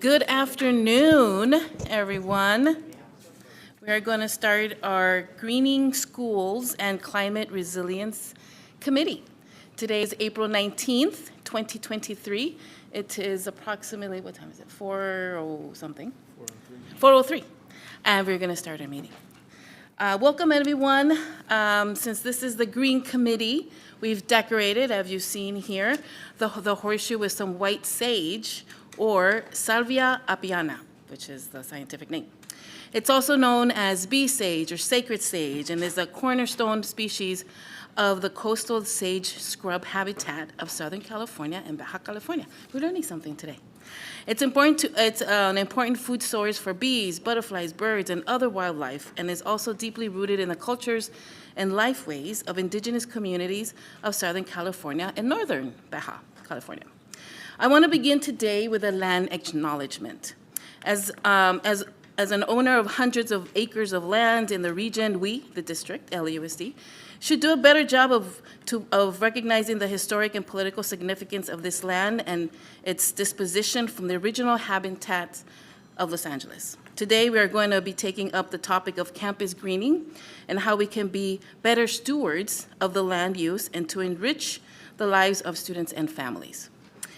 Good afternoon, everyone. We are going to start our Greening Schools and Climate Resilience Committee. Today is April 19th, 2023. It is approximately, what time is it? 4:00 something? 4:03. And we're going to start our meeting. Welcome, everyone. Since this is the Green Committee, we've decorated, as you've seen here, the horseshoe with some white sage, or Salvia apiana, which is the scientific name. It's also known as bee sage or sacred sage, and is a cornerstone species of the coastal sage scrub habitat of Southern California and Baja California. We're learning something today. It's an important food source for bees, butterflies, birds, and other wildlife, and is also deeply rooted in the cultures and lifeways of indigenous communities of Southern California and Northern Baja California. I want to begin today with a land acknowledgement. As an owner of hundreds of acres of land in the region, we, the district, LAUSD, should do a better job of recognizing the historic and political significance of this land and its disposition from the original habitat of Los Angeles. Today, we are going to be taking up the topic of campus greening and how we can be better stewards of the land use and to enrich the lives of students and families.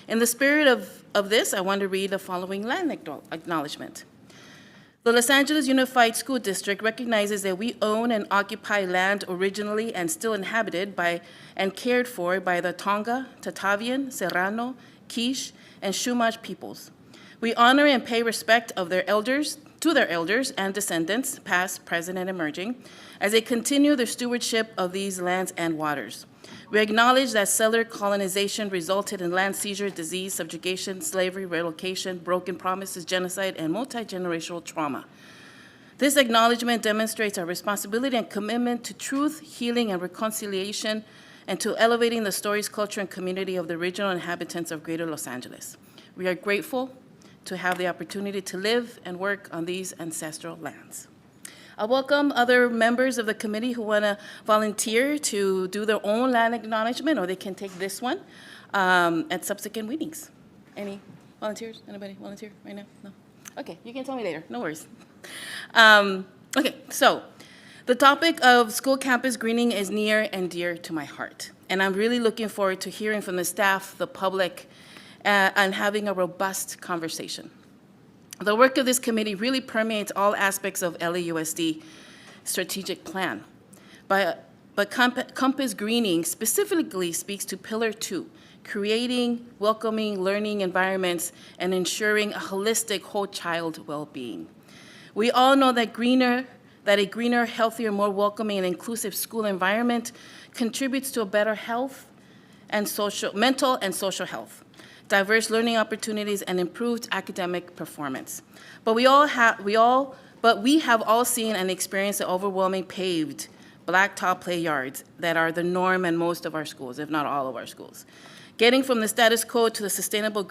In the spirit of this, I want to read the following land acknowledgement. The Los Angeles Unified School District recognizes that we own and occupy land originally and still inhabited by and cared for by the Tonga, Tatavian, Serrano, Quiche, and Chumash peoples. We honor and pay respect of their elders, to their elders and descendants, past, present, and emerging, as they continue their stewardship of these lands and waters. We acknowledge that settler colonization resulted in land seizure, disease, subjugation, slavery, relocation, broken promises, genocide, and multi-generational trauma. This acknowledgement demonstrates our responsibility and commitment to truth, healing, and reconciliation, and to elevating the stories, culture, and community of the original inhabitants of Greater Los Angeles. We are grateful to have the opportunity to live and work on these ancestral lands. I welcome other members of the committee who want to volunteer to do their own land acknowledgement, or they can take this one at subsequent meetings. Any volunteers? Anybody volunteer right now? No? Okay, you can tell me later. No worries. Okay, so the topic of school campus greening is near and dear to my heart, and I'm really looking forward to hearing from the staff, the public, and having a robust conversation. The work of this committee really permeates all aspects of LAUSD strategic plan. But Campus Greening specifically speaks to Pillar 2, creating welcoming learning environments and ensuring a holistic whole child well-being. We all know that a greener, healthier, more welcoming and inclusive school environment contributes to a better health and mental and social health, diverse learning opportunities, and improved academic performance. But we have all seen and experienced the overwhelming paved blacktop play yards that are the norm in most of our schools, if not all of our schools. Getting from the status quo to the sustainable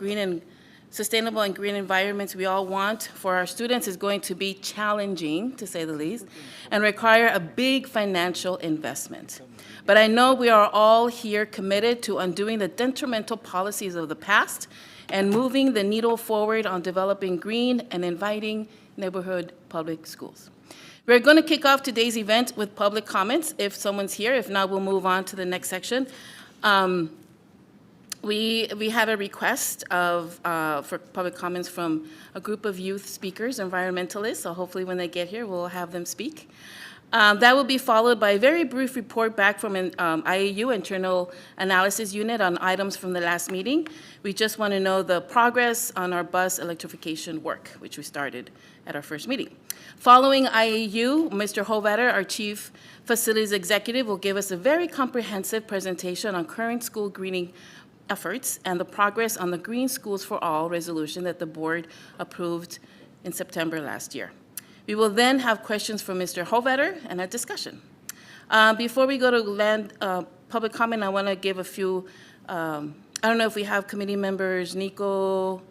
and green environments we all want for our students is going to be challenging, to say the least, and require a big financial investment. But I know we are all here committed to undoing the detrimental policies of the past and moving the needle forward on developing green and inviting neighborhood public schools. We're going to kick off today's event with public comments, if someone's here. If not, we'll move on to the next section. We had a request for public comments from a group of youth speakers, environmentalists, so hopefully when they get here, we'll have them speak. That will be followed by a very brief report back from an IAU, Internal Analysis Unit, on items from the last meeting. We just want to know the progress on our bus electrification work, which we started at our first meeting. Following IAU, Mr. Hovatter, our Chief Facilities Executive, will give us a very comprehensive presentation on current school greening efforts and the progress on the Green Schools for All resolution that the board approved in September last year. We will then have questions from Mr. Hovatter and a discussion. Before we go to public comment, I want to give a few, I don't know if we have committee members, Nico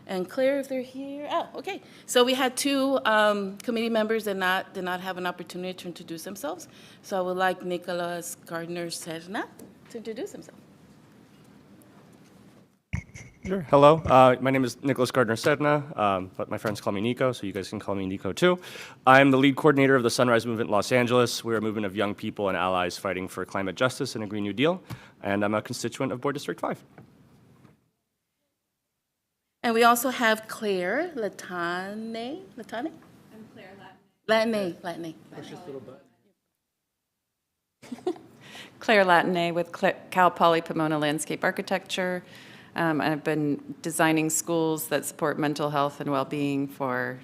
and Claire, if they're here. Oh, okay. So we had two committee members that did not have an opportunity to introduce themselves. So I would like Nicholas Gardner-Serna to introduce himself. Sure. Hello. My name is Nicholas Gardner-Sedna, but my friends call me Nico, so you guys can call me Nico too. I'm the lead coordinator of the Sunrise Movement in Los Angeles. We're a movement of young people and allies fighting for climate justice and a Green New Deal, and I'm a constituent of Board District 5. And we also have Claire Latane. Latane? I'm Claire Latane. Latane. Claire Latine with Cal Poly Pomona Landscape Architecture. I've been designing schools that support mental health and well-being for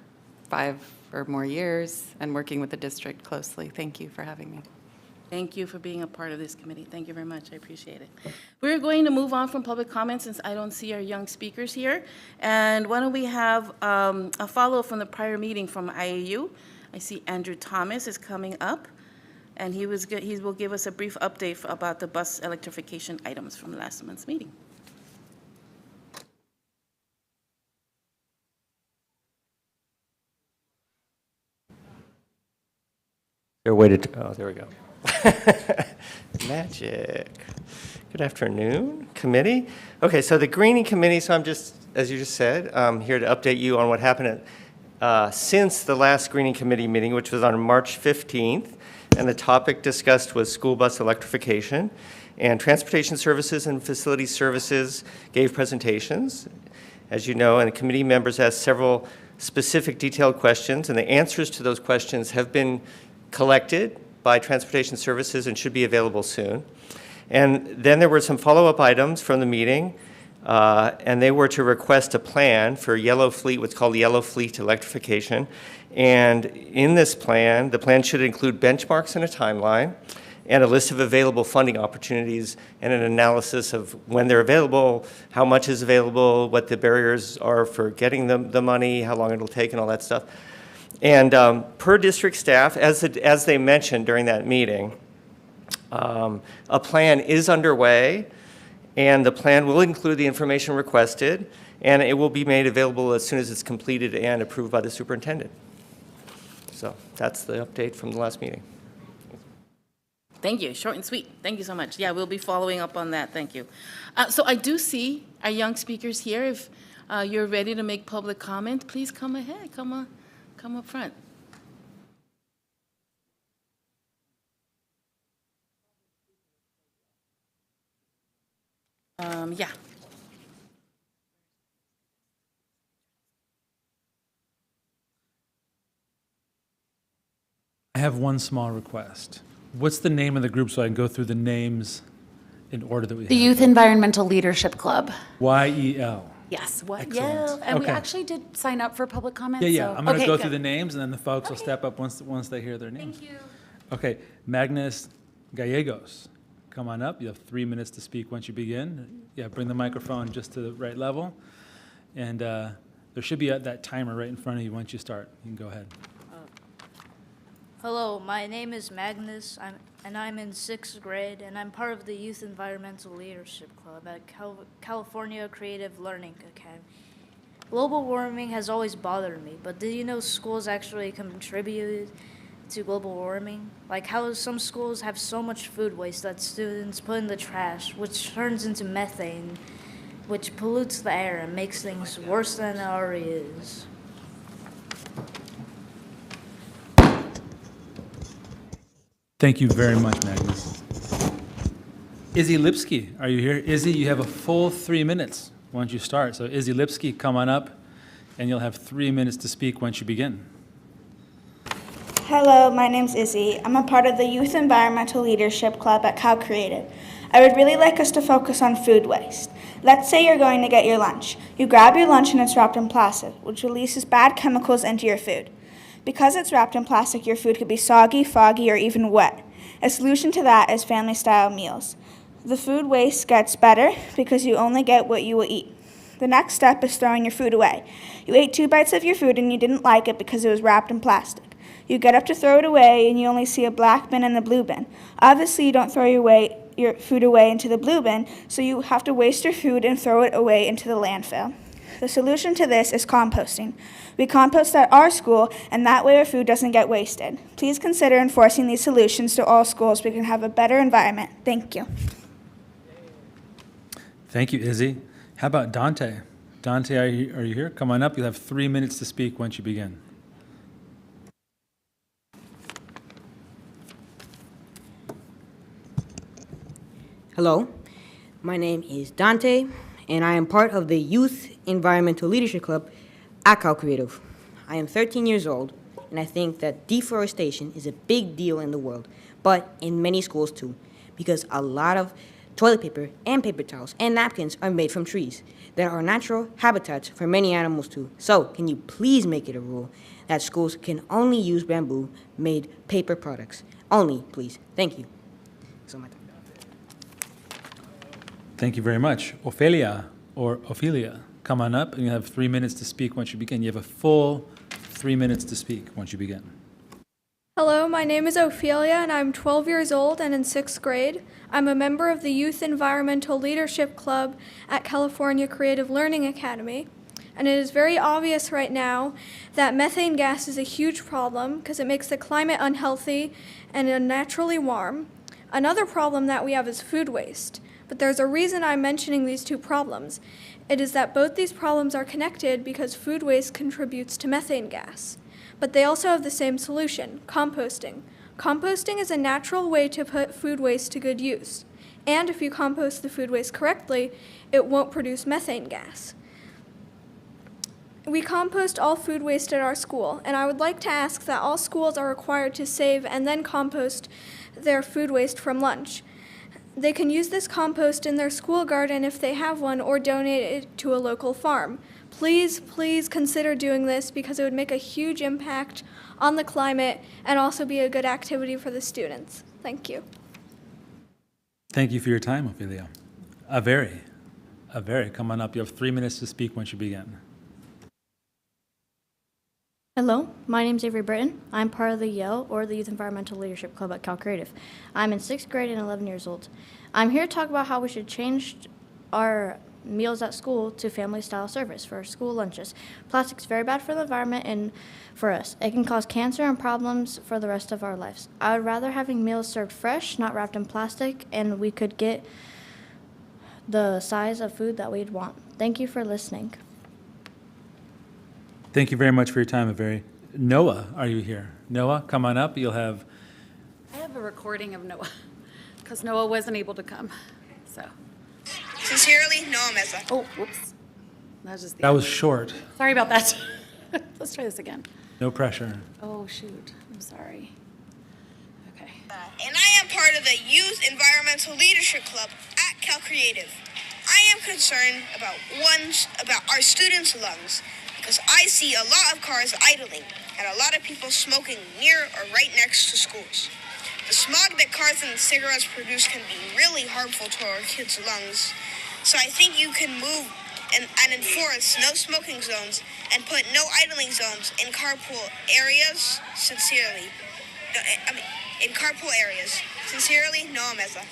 5 or more years and working with the district closely. Thank you for having me. Thank you for being a part of this committee. Thank you very much. I appreciate it. We're going to move on from public comments since I don't see our young speakers here. And why don't we have a follow-up from the prior meeting from IAU. I see Andrew Thomas is coming up, and he will give us a brief update about the bus electrification items from last month's meeting. There we go. Magic. Good afternoon, committee. Okay, so the Greening Committee, so I'm just, as you just said, I'm here to update you on what happened since the last Greening Committee meeting, which was on March 15th, and the topic discussed was school bus electrification. And Transportation Services and Facility Services gave presentations, as you know, and the committee members asked several specific detailed questions, and the answers to those questions have been collected by Transportation Services and should be available soon. And then there were some follow-up items from the meeting, and they were to request a plan for Yellow Fleet, what's called Yellow Fleet electrification. And in this plan, the plan should include benchmarks and a timeline, and a list of available funding opportunities, and an analysis of when they're available, how much is available, what the barriers are for getting the money, how long it'll take, and all that stuff. And per district staff, as they mentioned during that meeting, a plan is underway, and the plan will include the information requested, and it will be made available as soon as it's completed and approved by the superintendent. So that's the update from the last meeting. Thank you. Short and sweet. Thank you so much. Yeah, we'll be following up on that. Thank you. So I do see our young speakers here. If you're ready to make public comment, please come ahead. Come up front. Yeah. I have one small request. What's the name of the group so I can go through the names in order that we have? The Youth Environmental Leadership Club. YEL. Yes, Excellent. yeah, and we Okay. actually did sign up for public comment. Yeah. So. I'm going to Okay, go good. through the names, and then the folks will step up once they hear their names. Thank you. Okay, Magnus Gallegos, come on up. You have 3 minutes to speak once you begin. Yeah, bring the microphone just to the right level. And there should be that timer right in front of you once you start. You can go ahead. Hello, my name is Magnus, and I'm in 6th grade, and I'm part of the Youth Environmental Leadership Club at California Creative Learning Academy. Global warming has always bothered me, but did you know schools actually contribute to global warming? Like how some schools have so much food waste that students put in the trash, which turns into methane, which pollutes the air and makes things worse than it already is. Thank you very much, Magnus. Izzy Lipsky, are you here? Izzy, you have a full 3 minutes once you start. So Izzy Lipsky, come on up, and you'll have 3 minutes to speak once you begin. Hello, my name's Izzy. I'm a part of the Youth Environmental Leadership Club at Cal Creative. I would really like us to focus on food waste. Let's say you're going to get your lunch. You grab your lunch and it's wrapped in plastic, which releases bad chemicals into your food. Because it's wrapped in plastic, your food could be soggy, foggy, or even wet. A solution to that is family-style meals. The food waste gets better because you only get what you will eat. The next step is throwing your food away. You ate 2 bites of your food and you didn't like it because it was wrapped in plastic. You get up to throw it away and you only see a black bin and a blue bin. Obviously, you don't throw your food away into the blue bin, so you have to waste your food and throw it away into the landfill. The solution to this is composting. We compost at our school, and that way our food doesn't get wasted. Please consider enforcing these solutions to all schools so we can have a better environment. Thank you. Thank you, Izzy. How about Dante? Dante, are you here? Come on up. You'll have 3 minutes to speak once you begin. Hello, my name is Dante, and I am part of the Youth Environmental Leadership Club at Cal Creative. I am 13 years old, and I think that deforestation is a big deal in the world, but in many schools too, because a lot of toilet paper and paper towels and napkins are made from trees. There are natural habitats for many animals too. So, can you please make it a rule that schools can only use bamboo-made paper products? Only, please. Thank you. So much. Thank you very much. Ophelia, come on up, and you have 3 minutes to speak once you begin. You have a full 3 minutes to speak once you begin. Hello, my name is Ophelia, and I'm 12 years old and in 6th grade. I'm a member of the Youth Environmental Leadership Club at California Creative Learning Academy. And it is very obvious right now that methane gas is a huge problem because it makes the climate unhealthy and unnaturally warm. Another problem that we have is food waste. But there's a reason I'm mentioning these two problems. It is that both these problems are connected because food waste contributes to methane gas. But they also have the same solution, composting. Composting is a natural way to put food waste to good use. And if you compost the food waste correctly, it won't produce methane gas. We compost all food waste at our school, and I would like to ask that all schools are required to save and then compost their food waste from lunch. They can use this compost in their school garden if they have one, or donate it to a local farm. Please, please consider doing this because it would make a huge impact on the climate and also be a good activity for the students. Thank you. Thank you for your time, Ophelia. Avery, come on up. You have 3 minutes to speak once you begin. Hello, my name is Avery Britton. I'm part of the YEL, or the Youth Environmental Leadership Club at Cal Creative. I'm in 6th grade and 11 years old. I'm here to talk about how we should change our meals at school to family-style service for school lunches. Plastic's very bad for the environment and for us. It can cause cancer and problems for the rest of our lives. I would rather having meals served fresh, not wrapped in plastic, and we could get the size of food that we'd want. Thank you for listening. Thank you very much for your time, Avery. Noah, are you here? Noah, come on up. You'll have... I have a recording of Noah, because Noah wasn't able to come, so. Sincerely, Noah Meza. Oh, whoops. That was short. Sorry about that. Let's try this again. No pressure. Oh, shoot. I'm sorry. Okay. And I am part of the Youth Environmental Leadership Club at Cal Creative. I am concerned about our students' lungs because I see a lot of cars idling and a lot of people smoking near or right next to schools. The smog that cars and cigarettes produce can be really harmful to our kids' lungs. So I think you can move and enforce no smoking zones and put no idling zones in carpool areas. Sincerely. In carpool areas. Sincerely, Noah Meza.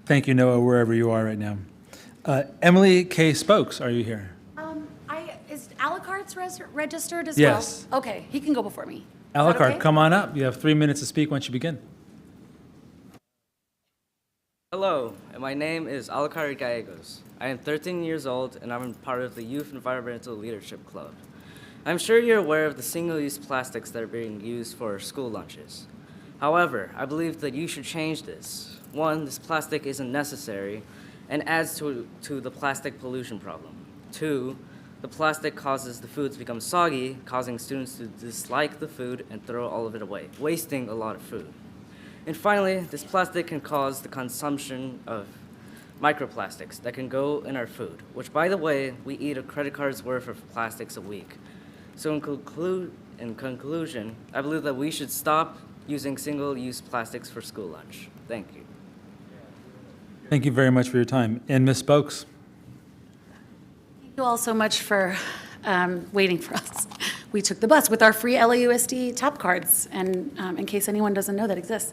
Thank you, Noah, wherever you are right now. Emily K. Spokes, are you here? Is Alacart's registered as Yes. well? Okay, he can go before me. Alucard, okay? come on up. You have 3 minutes to speak once you begin. Hello, my name is Alucard Gallegos. I am 13 years old and I'm part of the Youth Environmental Leadership Club. I'm sure you're aware of the single-use plastics that are being used for school lunches. However, I believe that you should change this. One, this plastic isn't necessary and adds to the plastic pollution problem. Two, the plastic causes the food to become soggy, causing students to dislike the food and throw all of it away, wasting a lot of food. And finally, this plastic can cause the consumption of microplastics that can go in our food, which, by the way, we eat a credit card's worth of plastics a week. So in conclusion, I believe that we should stop using single-use plastics for school lunch. Thank you. Thank you very much for your time. And Ms. Spokes? Thank you all so much for waiting for us. We took the bus with our free LAUSD tap cards, and in case anyone doesn't know that exists.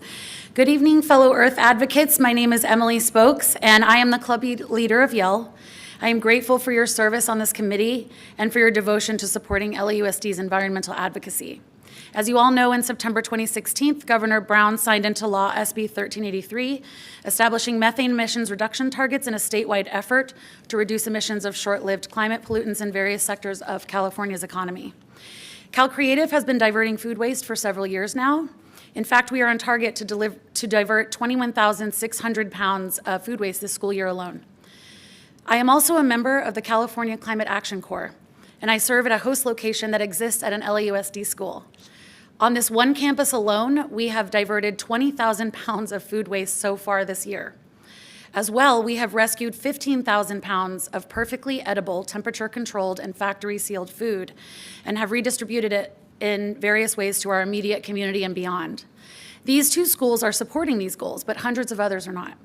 Good evening, fellow Earth advocates. My name is Emily Spokes, and I am the club leader of YEL. I am grateful for your service on this committee and for your devotion to supporting LAUSD's environmental advocacy. As you all know, in September 2016, Governor Brown signed into law SB 1383, establishing methane emissions reduction targets in a statewide effort to reduce emissions of short-lived climate pollutants in various sectors of California's economy. Cal Creative has been diverting food waste for several years now. In fact, we are on target to divert 21,600 pounds of food waste this school year alone. I am also a member of the California Climate Action Corps, and I serve at a host location that exists at an LAUSD school. On this one campus alone, we have diverted 20,000 pounds of food waste so far this year. As well, we have rescued 15,000 pounds of perfectly edible, temperature-controlled, and factory-sealed food, and have redistributed it in various ways to our immediate community and beyond. These two schools are supporting these goals, but hundreds of others are not.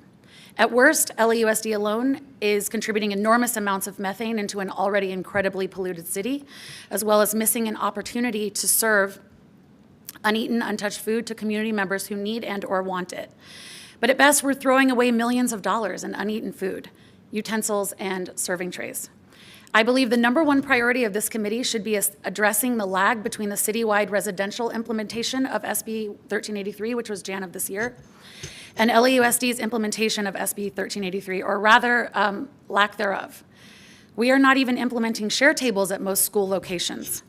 At worst, LAUSD alone is contributing enormous amounts of methane into an already incredibly polluted city, as well as missing an opportunity to serve uneaten, untouched food to community members who need and or want it. But at best, we're throwing away millions of dollars in uneaten food, utensils, and serving trays. I believe the number one priority of this committee should be addressing the lag between the citywide residential implementation of SB 1383, which was Jan of this year, and LAUSD's implementation of SB 1383, or rather, lack thereof. We are not even implementing share tables at most school locations.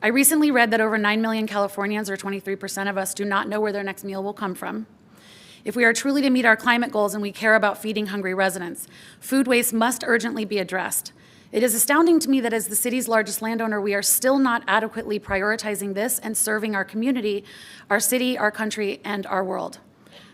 I recently read that over 9 million Californians, or 23% of us, do not know where their next meal will come from. If we are truly to meet our climate goals and we care about feeding hungry residents, food waste must urgently be addressed. It is astounding to me that as the city's largest landowner, we are still not adequately prioritizing this and serving our community, our city, our country, and our world.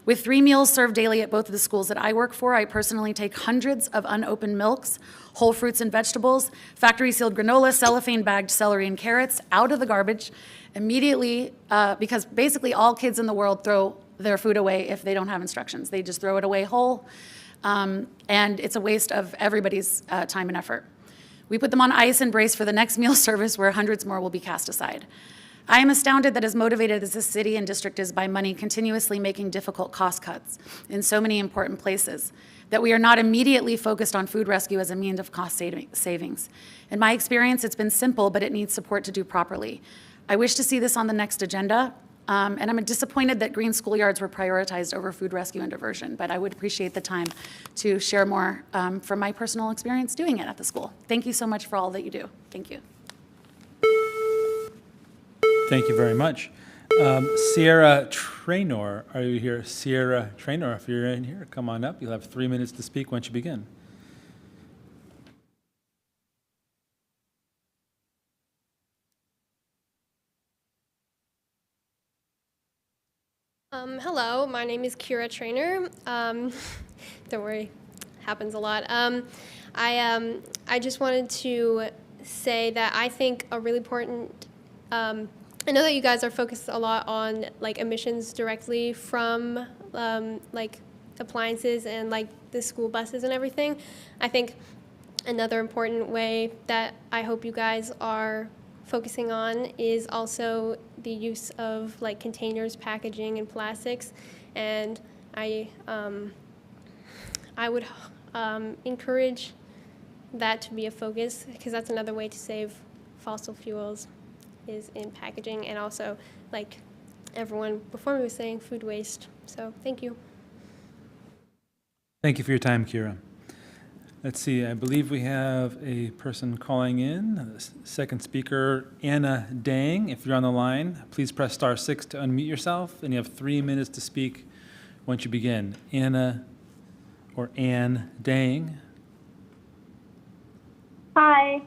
With 3 meals served daily at both of the schools that I work for, I personally take hundreds of unopened milks, whole fruits and vegetables, factory-sealed granola, cellophane-bagged celery and carrots out of the garbage immediately because basically all kids in the world throw their food away if they don't have instructions. They just throw it away whole, and it's a waste of everybody's time and effort. We put them on ice and brace for the next meal service where hundreds more will be cast aside. I am astounded that as motivated as this city and district is by money continuously making difficult cost cuts in so many important places, that we are not immediately focused on food rescue as a means of cost savings. In my experience, it's been simple, but it needs support to do properly. I wish to see this on the next agenda, and I'm disappointed that green schoolyards were prioritized over food rescue and diversion, but I would appreciate the time to share more from my personal experience doing it at the school. Thank you so much for all that you do. Thank you. Thank you very much. Sierra Traynor, are you here? Sierra Traynor, if you're in here, come on up. You'll have 3 minutes to speak once you begin. Hello, my name is Kira Traynor. Don't worry, happens a lot. I just wanted to say that I think a really important, I know that you guys are focused a lot on like emissions directly from like appliances and like the school buses and everything. I think another important way that I hope you guys are focusing on is also the use of like containers, packaging, and plastics. And I would encourage that to be a focus, because that's another way to save fossil fuels is in packaging, and also like everyone before me was saying, food waste. So thank you. Thank you for your time, Kira. Let's see, I believe we have a person calling in. The second speaker, Anna Dang. If you're on the line, please press *6 to unmute yourself, and you have 3 minutes to speak once you begin. Anna, or Ann Dang. Hi,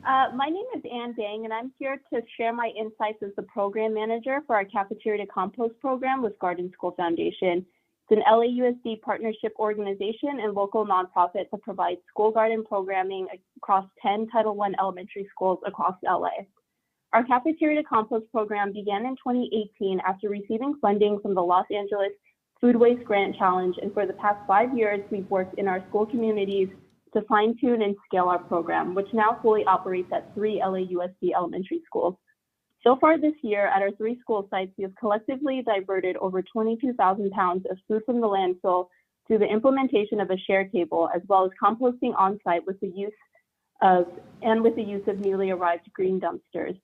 my name is Ann Dang, and I'm here to share my insights as the program manager for our Cafeteria to Compost program with Garden School Foundation. It's an LAUSD partnership organization and local nonprofit that provides school garden programming across 10 Title I elementary schools across LA. Our Cafeteria to Compost program began in 2018 after receiving funding from the Los Angeles Food Waste Grant Challenge, and for the past 5 years, we've worked in our school communities to fine-tune and scale our program, which now fully operates at 3 LAUSD elementary schools. So far this year, at our 3 school sites, we have collectively diverted over 22,000 pounds of food from the landfill through the implementation of a share table, as well as composting on-site with the use of newly arrived green dumpsters.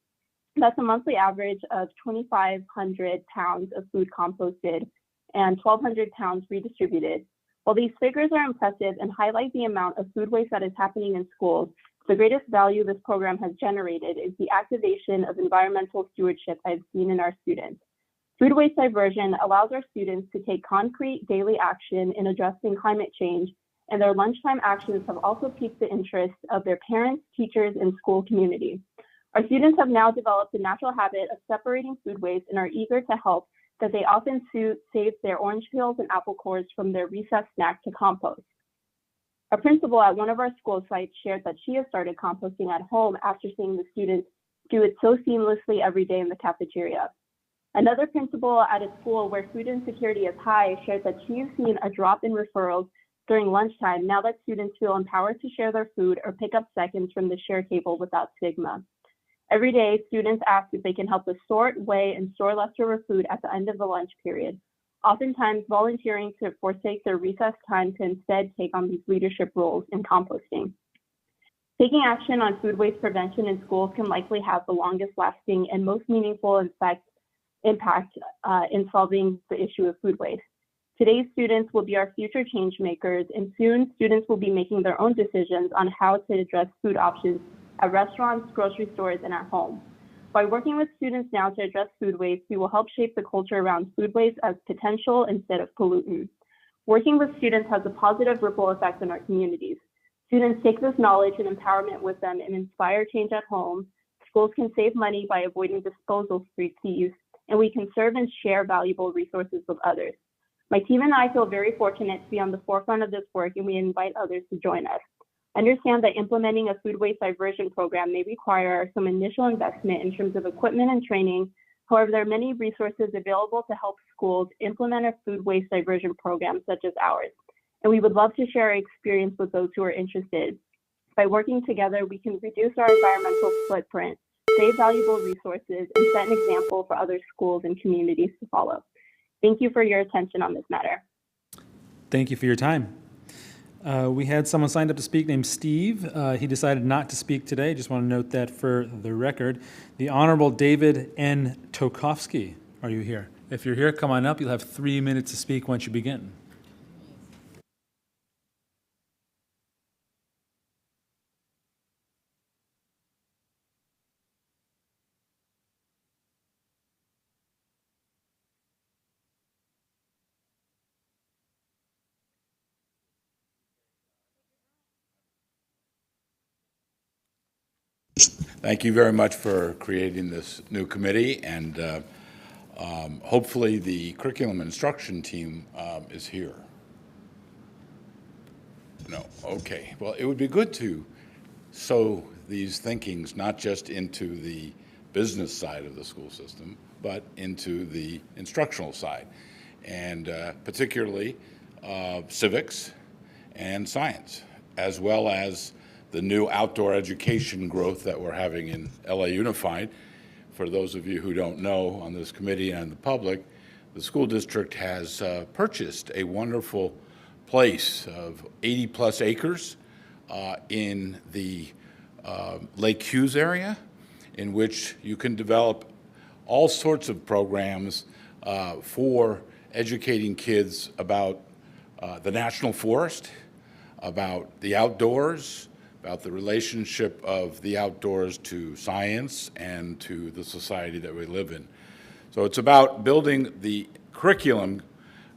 That's a monthly average of 2,500 pounds of food composted and 1,200 pounds redistributed. While these figures are impressive and highlight the amount of food waste that is happening in schools, the greatest value this program has generated is the activation of environmental stewardship I've seen in our students. Food waste diversion allows our students to take concrete daily action in addressing climate change, and their lunchtime actions have also piqued the interest of their parents, teachers, and school community. Our students have now developed a natural habit of separating food waste and are eager to help, that they often save their orange peels and apple cores from their recess snack to compost. A principal at one of our school sites shared that she has started composting at home after seeing the students do it so seamlessly every day in the cafeteria. Another principal at a school where food insecurity is high shared that she has seen a drop in referrals during lunchtime now that students feel empowered to share their food or pick up seconds from the share table without stigma. Every day, students ask if they can help us sort, weigh, and store leftover food at the end of the lunch period, oftentimes volunteering to forsake their recess time to instead take on these leadership roles in composting. Taking action on food waste prevention in schools can likely have the longest lasting and most meaningful impact in solving the issue of food waste. Today's students will be our future change makers, and soon students will be making their own decisions on how to address food options at restaurants, grocery stores, and at home. By working with students now to address food waste, we will help shape the culture around food waste as potential instead of pollutant. Working with students has a positive ripple effect on our communities. Students take this knowledge and empowerment with them and inspire change at home. Schools can save money by avoiding disposal fees, and we can serve and share valuable resources with others. My team and I feel very fortunate to be on the forefront of this work, and we invite others to join us. Understand that implementing a food waste diversion program may require some initial investment in terms of equipment and training. However, there are many resources available to help schools implement a food waste diversion program such as ours, and we would love to share our experience with those who are interested. By working together, we can reduce our environmental footprint, save valuable resources, and set an example for other schools and communities to follow. Thank you for your attention on this matter. Thank you for your time. We had someone signed up to speak named Steve. He decided not to speak today. Just want to note that for the record. The Honorable David N. Tokovsky, are you here? If you're here, come on up. You'll have 3 minutes to speak once you begin. Thank you very much for creating this new committee, and hopefully the curriculum instruction team is here. No, okay. Well, it would be good to sow these thinkings not just into the business side of the school system, but into the instructional side, and particularly civics and science, as well as the new outdoor education growth that we're having in LA Unified. For those of you who don't know on this committee and the public, the school district has purchased a wonderful place of 80-plus acres in the Lake Hughes area, in which you can develop all sorts of programs for educating kids about the national forest, about the outdoors, about the relationship of the outdoors to science and to the society that we live in. So it's about building the curriculum,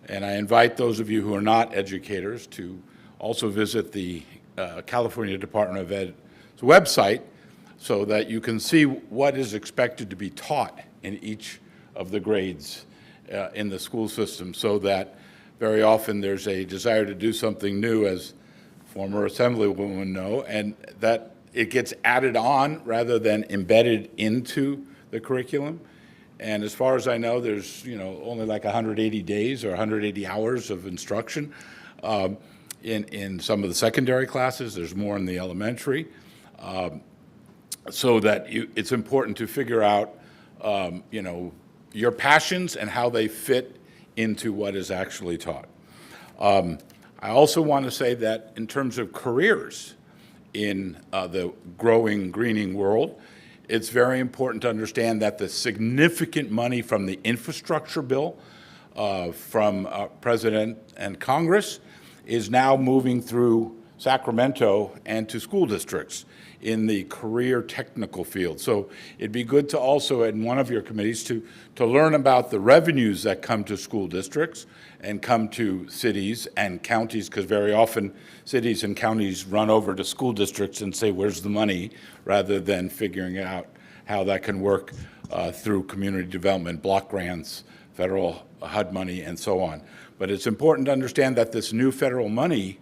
and I invite those of you who are not educators to also visit the California Department of Ed's website so that you can see what is expected to be taught in each of the grades in the school system, so that very often there's a desire to do something new, as former Assemblywoman know, and that it gets added on rather than embedded into the curriculum. And as far as I know, there's only like 180 days or 180 hours of instruction in some of the secondary classes. There's more in the elementary, so that it's important to figure out your passions and how they fit into what is actually taught. I also want to say that in terms of careers in the growing greening world, it's very important to understand that the significant money from the infrastructure bill from President and Congress is now moving through Sacramento and to school districts in the career technical field. So it'd be good to also, in one of your committees, to learn about the revenues that come to school districts and come to cities and counties, because very often cities and counties run over to school districts and say, where's the money, rather than figuring out how that can work through community development, block grants, federal HUD money, and so on. But it's important to understand that this new federal money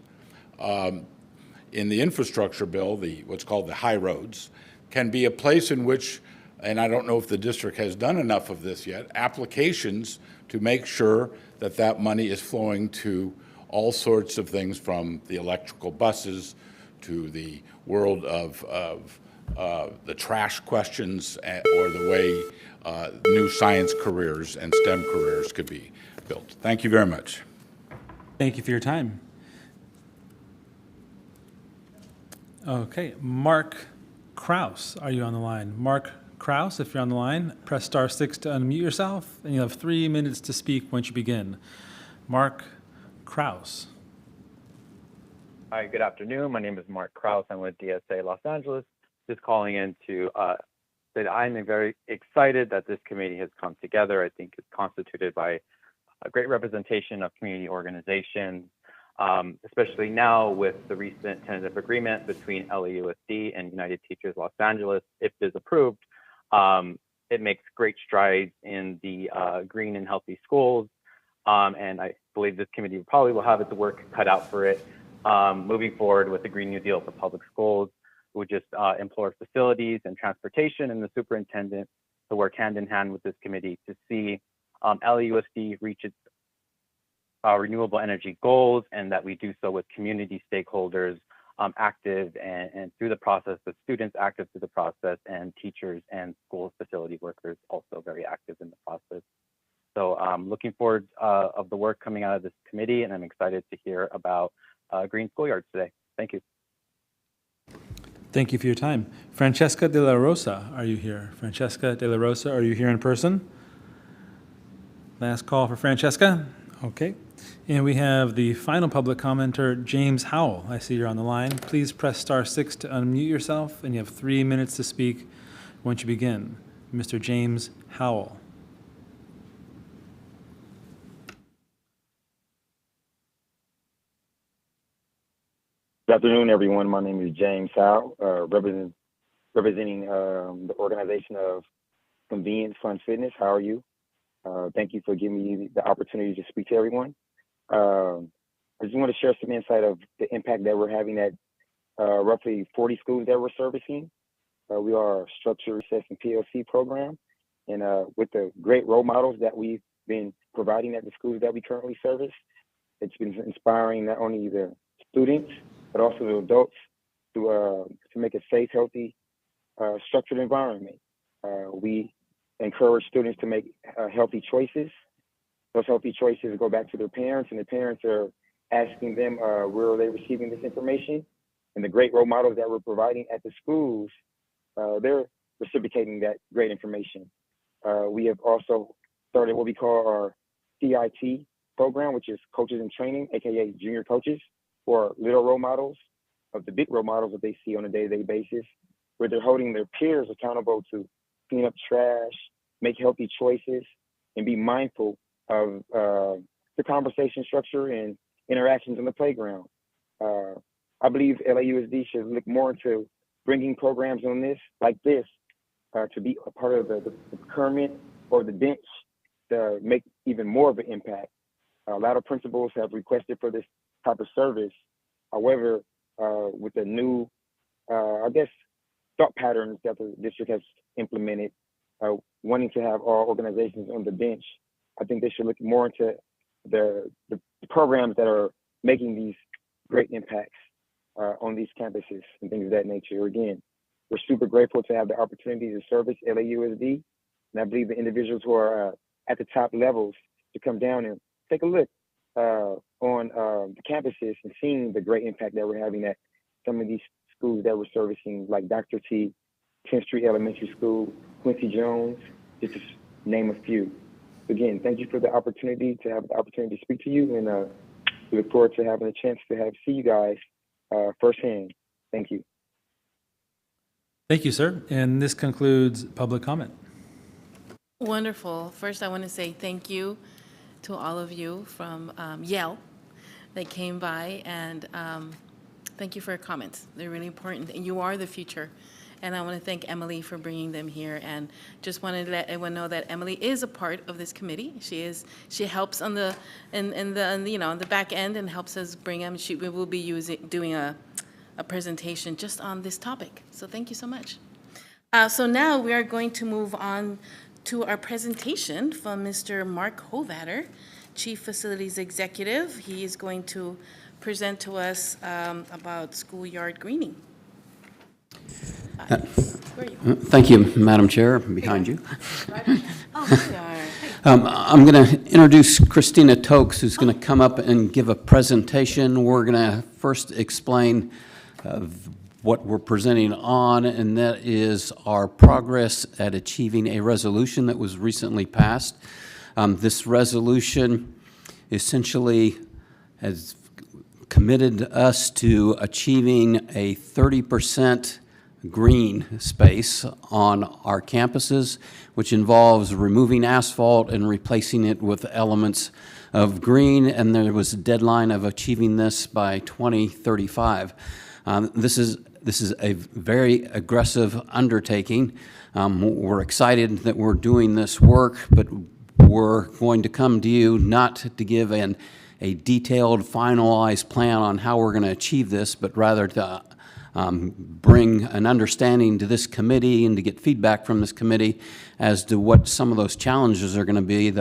in the infrastructure bill, what's called the high roads, can be a place in which, and I don't know if the district has done enough of this yet, applications to make sure that that money is flowing to all sorts of things, from the electrical buses to the world of the trash questions, or the way new science careers and STEM careers could be built. Thank you very much. Thank you for your time. Okay, Mark Kraus, are you on the line? Mark Kraus, if you're on the line, press *6 to unmute yourself, and you'll have 3 minutes to speak once you begin. Mark Kraus. Hi, good afternoon. My name is Mark Kraus. I'm with DSA Los Angeles. Just calling in to say that I'm very excited that this committee has come together. I think it's constituted by a great representation of community organizations, especially now with the recent tentative agreement between LAUSD and United Teachers Los Angeles. If it is approved, it makes great strides in the green and healthy schools. And I believe this committee probably will have its work cut out for it moving forward with the Green New Deal for public schools. We would just implore facilities and transportation and the superintendent to work hand in hand with this committee to see LAUSD reach its renewable energy goals, and that we do so with community stakeholders active and through the process, with students active through the process, and teachers and school facility workers also very active in the process. So I'm looking forward of the work coming out of this committee, and I'm excited to hear about green schoolyards today. Thank you. Thank you for your time. Francesca De La Rosa, are you here? Francesca De La Rosa, are you here in person? Last call for Francesca. Okay. And we have the final public commenter, James Howell. I see you're on the line. Please press *6 to unmute yourself, and you have 3 minutes to speak once you begin. Mr. James Howell. Good afternoon, everyone. My name is James Howe, representing the organization of Convenience Fun Fitness. How are you? Thank you for giving me the opportunity to speak to everyone. I just want to share some insight of the impact that we're having at roughly 40 schools that we're servicing. We are a structured recess and PLC program, and with the great role models that we've been providing at the schools that we currently service, it's been inspiring not only the students, but also the adults to make a safe, healthy, structured environment. We encourage students to make healthy choices. Those healthy choices go back to their parents, and the parents are asking them where are they receiving this information. And the great role models that we're providing at the schools, they're reciprocating that great information. We have also started what we call our CIT program, which is Coaches in Training, aka junior coaches, or little role models of the big role models that they see on a day-to-day basis, where they're holding their peers accountable to clean up trash, make healthy choices, and be mindful of the conversation structure and interactions on the playground. I believe LAUSD should look more into bringing programs on this, like this, to be a part of the procurement or the bench to make even more of an impact. A lot of principals have requested for this type of service. However, with the new, thought patterns that the district has implemented, wanting to have all organizations on the bench, I think they should look more into the programs that are making these great impacts on these campuses and things of that nature. Again, we're super grateful to have the opportunity to service LAUSD, and I believe the individuals who are at the top levels to come down and take a look on the campuses and seeing the great impact that we're having at some of these schools that we're servicing, like Dr. T, 10th Street Elementary School, Quincy Jones, just to name a few. Again, thank you for the opportunity to speak to you, and we look forward to having a chance to see you guys firsthand. Thank you. Thank you, sir. And this concludes public comment. Wonderful. First, I want to say thank you to all of you from Yale that came by, and thank you for your comments. They're really important, and you are the future. And I want to thank Emily for bringing them here, and just wanted to let everyone know that Emily is a part of this committee. She helps on the on the back end and helps us bring them. We will be doing a presentation just on this topic. So thank you so much. So now we are going to move on to our presentation from Mr. Mark Hovatter, Chief Facilities Executive. He is going to present to us about schoolyard greening. Thank you, Madam Chair, behind you. Oh, I'm going to introduce Christina Tokes, who's going to come up and give a presentation. We're going to first explain what we're presenting on, and that is our progress at achieving a resolution that was recently passed. This resolution essentially has committed us to achieving a 30% green space on our campuses, which involves removing asphalt and replacing it with elements of green, and there was a deadline of achieving this by 2035. This is a very aggressive undertaking. We're excited that we're doing this work, but we're going to come to you not to give a detailed, finalized plan on how we're going to achieve this, but rather to bring an understanding to this committee and to get feedback from this committee as to what some of those challenges are going to be.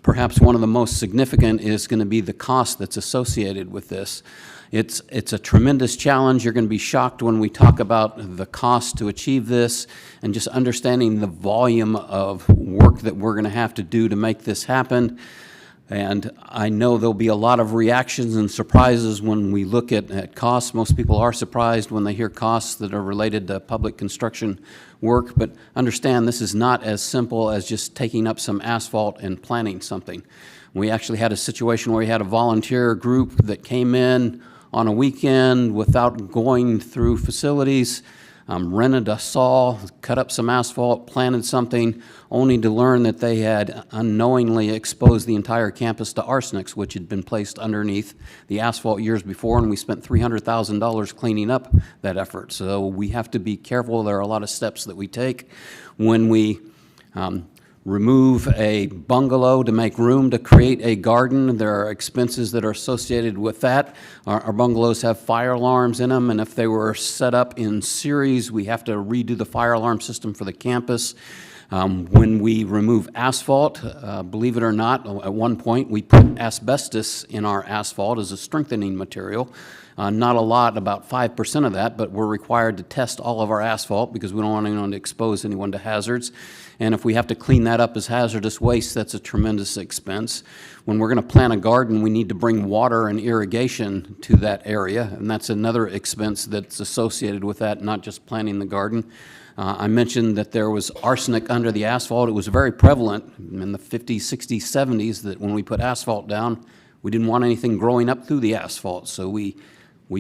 Perhaps one of the most significant is going to be the cost that's associated with this. It's a tremendous challenge. You're going to be shocked when we talk about the cost to achieve this, and just understanding the volume of work that we're going to have to do to make this happen. And I know there'll be a lot of reactions and surprises when we look at costs. Most people are surprised when they hear costs that are related to public construction work, but understand this is not as simple as just taking up some asphalt and planting something. We actually had a situation where we had a volunteer group that came in on a weekend without going through facilities, rented a saw, cut up some asphalt, planted something, only to learn that they had unknowingly exposed the entire campus to arsenics, which had been placed underneath the asphalt years before, and we spent $300,000 cleaning up that effort. So we have to be careful. There are a lot of steps that we take when we remove a bungalow to make room to create a garden. There are expenses that are associated with that. Our bungalows have fire alarms in them, and if they were set up in series, we have to redo the fire alarm system for the campus. When we remove asphalt, believe it or not, at one point we put asbestos in our asphalt as a strengthening material. Not a lot, about 5% of that, but we're required to test all of our asphalt because we don't want anyone to expose anyone to hazards. And if we have to clean that up as hazardous waste, that's a tremendous expense. When we're going to plant a garden, we need to bring water and irrigation to that area, and that's another expense that's associated with that, not just planting the garden. I mentioned that there was arsenic under the asphalt. It was very prevalent in the 50s, 60s, 70s that when we put asphalt down, we didn't want anything growing up through the asphalt. So we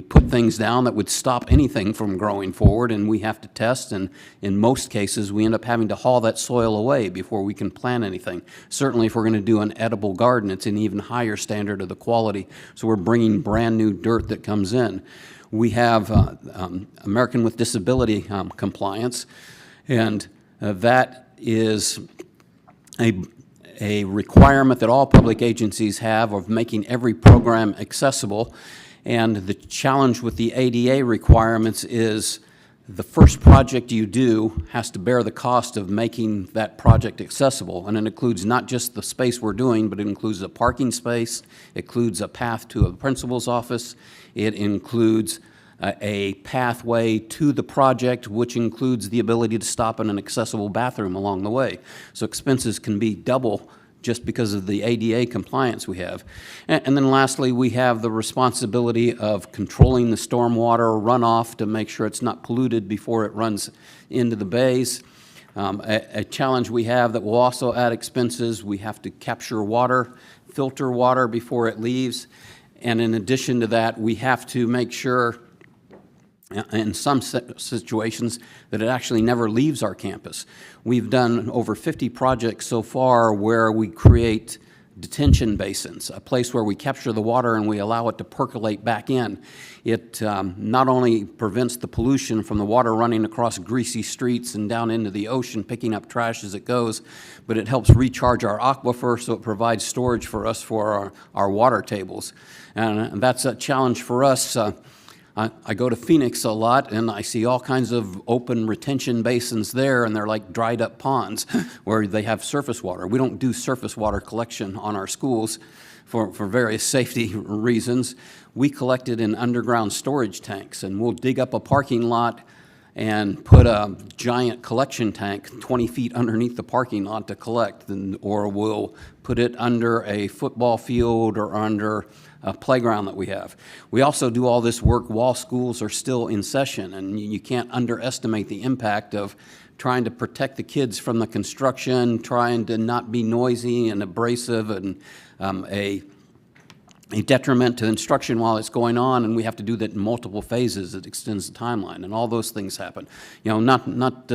put things down that would stop anything from growing forward, and we have to test, and in most cases, we end up having to haul that soil away before we can plant anything. Certainly, if we're going to do an edible garden, it's an even higher standard of the quality, so we're bringing brand new dirt that comes in. We have American with Disability compliance, and that is a requirement that all public agencies have of making every program accessible. And the challenge with the ADA requirements is the first project you do has to bear the cost of making that project accessible. And it includes not just the space we're doing, but it includes a parking space, it includes a path to a principal's office, it includes a pathway to the project, which includes the ability to stop in an accessible bathroom along the way. So expenses can be double just because of the ADA compliance we have. And then lastly, we have the responsibility of controlling the stormwater runoff to make sure it's not polluted before it runs into the bays. A challenge we have that will also add expenses, we have to capture water, filter water before it leaves. And in addition to that, we have to make sure in some situations that it actually never leaves our campus. We've done over 50 projects so far where we create detention basins, a place where we capture the water and we allow it to percolate back in. It not only prevents the pollution from the water running across greasy streets and down into the ocean, picking up trash as it goes, but it helps recharge our aquifer, so it provides storage for us for our water tables. And that's a challenge for us. I go to Phoenix a lot, and I see all kinds of open retention basins there, and they're like dried up ponds where they have surface water. We don't do surface water collection on our schools for various safety reasons. We collect it in underground storage tanks, and we'll dig up a parking lot and put a giant collection tank 20 feet underneath the parking lot to collect, or we'll put it under a football field or under a playground that we have. We also do all this work while schools are still in session, and you can't underestimate the impact of trying to protect the kids from the construction, trying to not be noisy and abrasive, and a detriment to instruction while it's going on, and we have to do that in multiple phases. It extends the timeline, and all those things happen. You know, not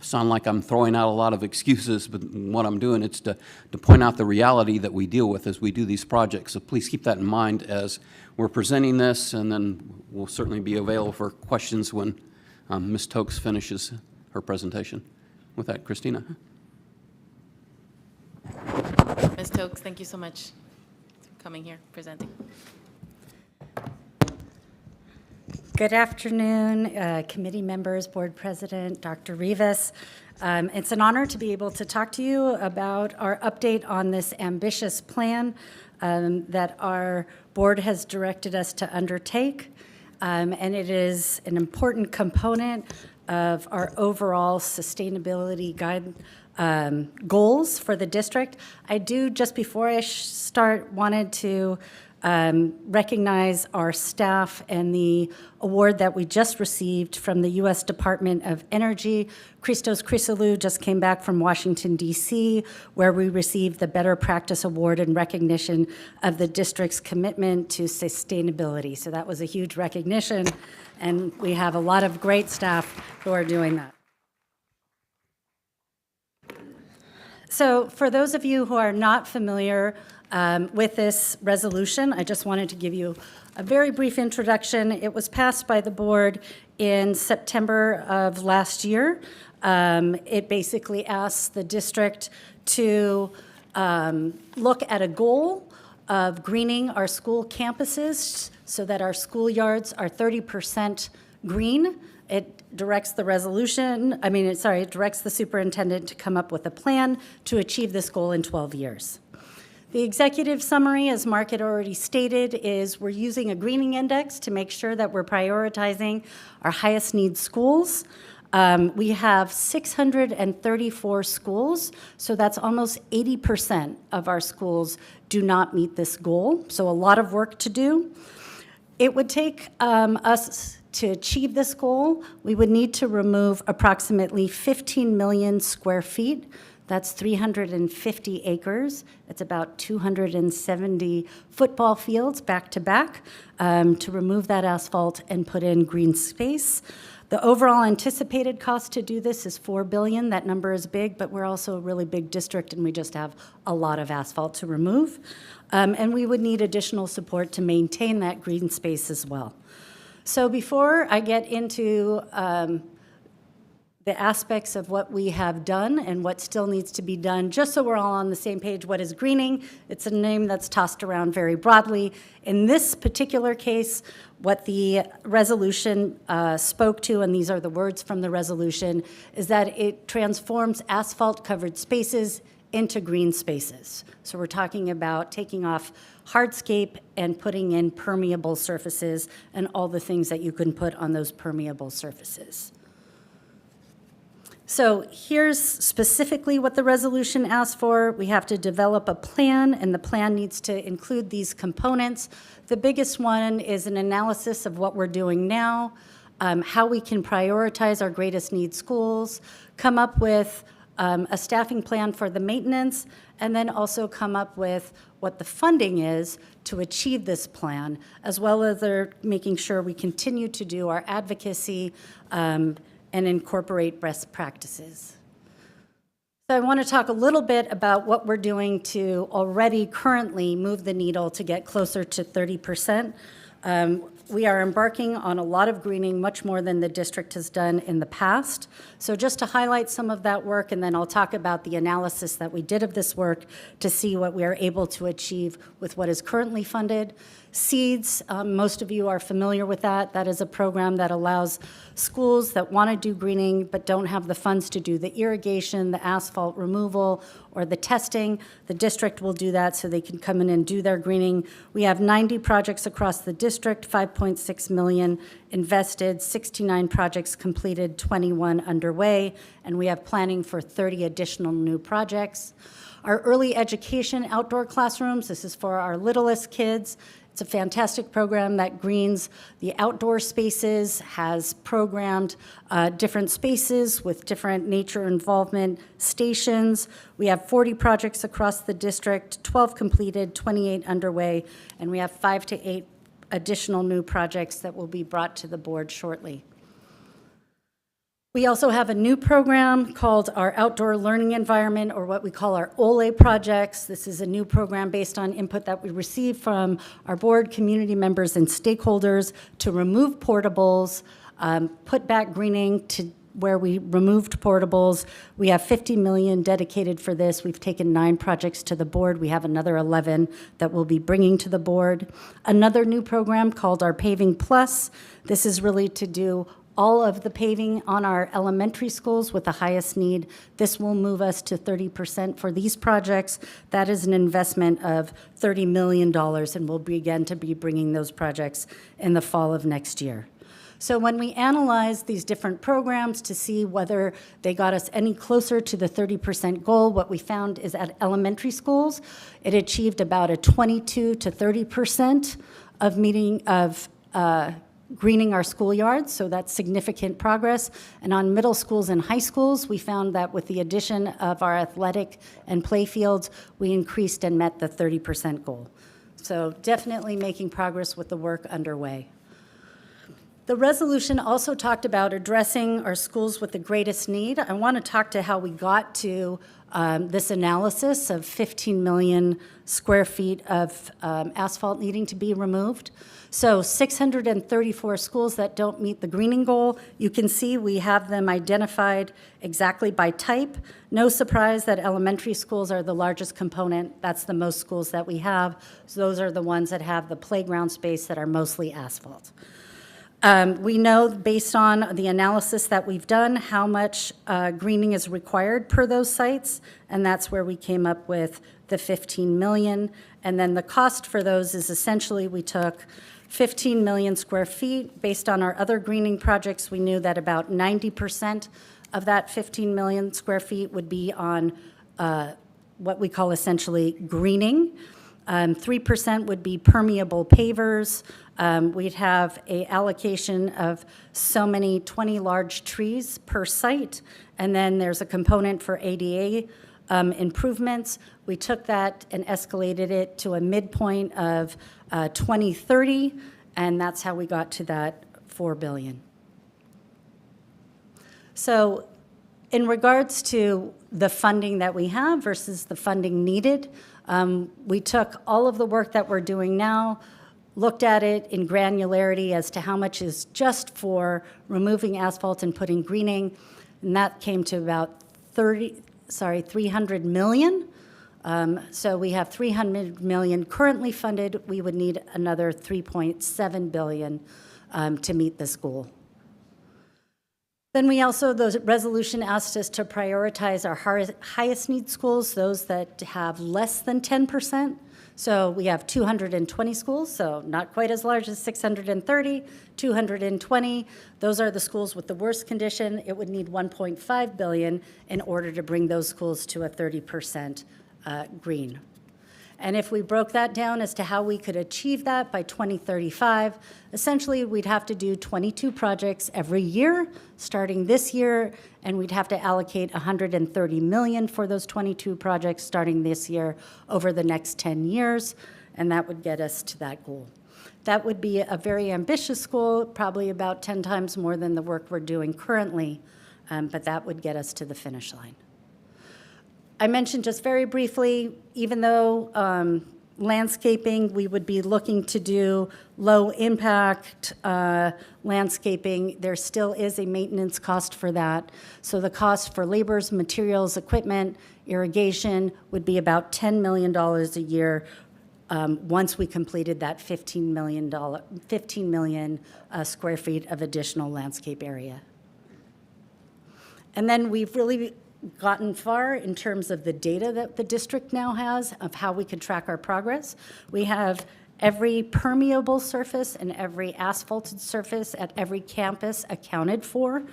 sound like I'm throwing out a lot of excuses, but what I'm doing is to point out the reality that we deal with as we do these projects. So please keep that in mind as we're presenting this, and then we'll certainly be available for questions when Ms. Tokes finishes her presentation. With that, Christina. Ms. Tokes, thank you so much for coming here, presenting. Good afternoon, committee members, board president, Dr. Rivas. It's an honor to be able to talk to you about our update on this ambitious plan that our board has directed us to undertake. And it is an important component of our overall sustainability guide goals for the district. I do, just before I start, wanted to recognize our staff and the award that we just received from the U.S. Department of Energy. Christos Chrysalou just came back from Washington, D.C., where we received the Better Practice Award in recognition of the district's commitment to sustainability. So that was a huge recognition, and we have a lot of great staff who are doing that. So for those of you who are not familiar with this resolution, I just wanted to give you a very brief introduction. It was passed by the board in September of last year. It basically asks the district to look at a goal of greening our school campuses so that our schoolyards are 30% green. It directs the it directs the superintendent to come up with a plan to achieve this goal in 12 years. The executive summary, as Mark had already stated, is we're using a greening index to make sure that we're prioritizing our highest need schools. We have 634 schools, so that's almost 80% of our schools do not meet this goal, so a lot of work to do. It would take us to achieve this goal, we would need to remove approximately 15 million square feet. That's 350 acres. It's about 270 football fields back to back to remove that asphalt and put in green space. The overall anticipated cost to do this is $4 billion. That number is big, but we're also a really big district and we just have a lot of asphalt to remove. And we would need additional support to maintain that green space as well. So before I get into the aspects of what we have done and what still needs to be done, just so we're all on the same page, what is greening? It's a name that's tossed around very broadly. In this particular case, what the resolution spoke to, and these are the words from the resolution, is that it transforms asphalt-covered spaces into green spaces. So we're talking about taking off hardscape and putting in permeable surfaces and all the things that you can put on those permeable surfaces. So here's specifically what the resolution asks for. We have to develop a plan, and the plan needs to include these components. The biggest one is an analysis of what we're doing now, how we can prioritize our greatest need schools, come up with a staffing plan for the maintenance, and then also come up with what the funding is to achieve this plan, as well as making sure we continue to do our advocacy and incorporate best practices. So I want to talk a little bit about what we're doing to already currently move the needle to get closer to 30%. We are embarking on a lot of greening, much more than the district has done in the past. So just to highlight some of that work, and then I'll talk about the analysis that we did of this work to see what we are able to achieve with what is currently funded. SEEDS, most of you are familiar with that. That is a program that allows schools that want to do greening but don't have the funds to do the irrigation, the asphalt removal, or the testing. The district will do that so they can come in and do their greening. We have 90 projects across the district, 5.6 million invested, 69 projects completed, 21 underway, and we have planning for 30 additional new projects. Our early education outdoor classrooms, this is for our littlest kids. It's a fantastic program that greens the outdoor spaces, has programmed different spaces with different nature involvement stations. We have 40 projects across the district, 12 completed, 28 underway, and we have 5 to 8 additional new projects that will be brought to the board shortly. We also have a new program called our Outdoor Learning Environment, or what we call our OLE projects. This is a new program based on input that we received from our board, community members, and stakeholders to remove portables, put back greening to where we removed portables. We have 50 million dedicated for this. We've taken 9 projects to the board. We have another 11 that we'll be bringing to the board. Another new program called our Paving Plus. This is really to do all of the paving on our elementary schools with the highest need. This will move us to 30% for these projects. That is an investment of $30 million, and we'll begin to be bringing those projects in the fall of next year. So when we analyze these different programs to see whether they got us any closer to the 30% goal, what we found is at elementary schools, it achieved about a 22 to 30% of greening our schoolyards, so that's significant progress. And on middle schools and high schools, we found that with the addition of our athletic and play fields, we increased and met the 30% goal. So definitely making progress with the work underway. The resolution also talked about addressing our schools with the greatest need. I want to talk to how we got to this analysis of 15 million square feet of asphalt needing to be removed. So 634 schools that don't meet the greening goal. You can see we have them identified exactly by type. No surprise that elementary schools are the largest component. That's the most schools that we have. So those are the ones that have the playground space that are mostly asphalt. We know, based on the analysis that we've done, how much greening is required per those sites, and that's where we came up with the 15 million. And then the cost for those is essentially we took 15 million square feet. Based on our other greening projects, we knew that about 90% of that 15 million square feet would be on what we call essentially greening. 3% would be permeable pavers. We'd have an allocation of so many 20 large trees per site, and then there's a component for ADA improvements. We took that and escalated it to a midpoint of 2030, and that's how we got to that $4 billion. So in regards to the funding that we have versus the funding needed, we took all of the work that we're doing now, looked at it in granularity as to how much is just for removing asphalt and putting greening, and that came to about 300 million. So we have 300 million currently funded. We would need another 3.7 billion to meet this goal. Then we also, the resolution asked us to prioritize our highest need schools, those that have less than 10%. So we have 220 schools, so not quite as large as 630, 220. Those are the schools with the worst condition. It would need $1.5 billion in order to bring those schools to a 30% green. And if we broke that down as to how we could achieve that by 2035, essentially we'd have to do 22 projects every year, starting this year, and we'd have to allocate $130 million for those 22 projects starting this year over the next 10 years, and that would get us to that goal. That would be a very ambitious goal, probably about 10 times more than the work we're doing currently, but that would get us to the finish line. I mentioned just very briefly, even though landscaping, we would be looking to do low-impact landscaping, there still is a maintenance cost for that. So the cost for labors, materials, equipment, irrigation would be about $10 million a year once we completed that 15 million square feet of additional landscape area. And then we've really gotten far in terms of the data that the district now has of how we can track our progress. We have every permeable surface and every asphalted surface at every campus accounted for.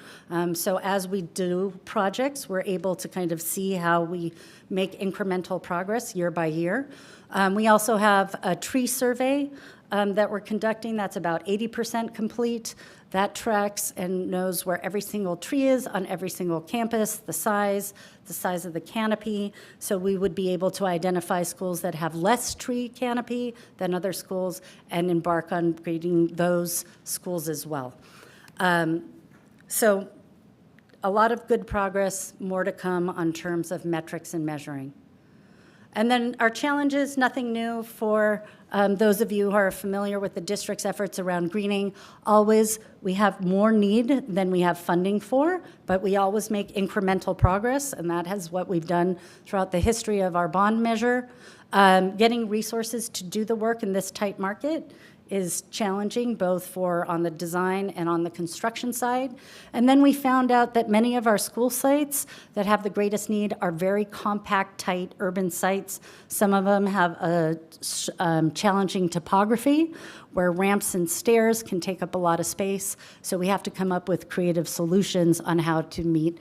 So as we do projects, we're able to kind of see how we make incremental progress year by year. We also have a tree survey that we're conducting that's about 80% complete. That tracks and knows where every single tree is on every single campus, the size of the canopy. So we would be able to identify schools that have less tree canopy than other schools and embark on grading those schools as well. So a lot of good progress, more to come on terms of metrics and measuring. And then our challenges, nothing new for those of you who are familiar with the district's efforts around greening. Always, we have more need than we have funding for, but we always make incremental progress, and that is what we've done throughout the history of our bond measure. Getting resources to do the work in this tight market is challenging, both for on the design and on the construction side. And then we found out that many of our school sites that have the greatest need are very compact, tight urban sites. Some of them have a challenging topography where ramps and stairs can take up a lot of space. So we have to come up with creative solutions on how to meet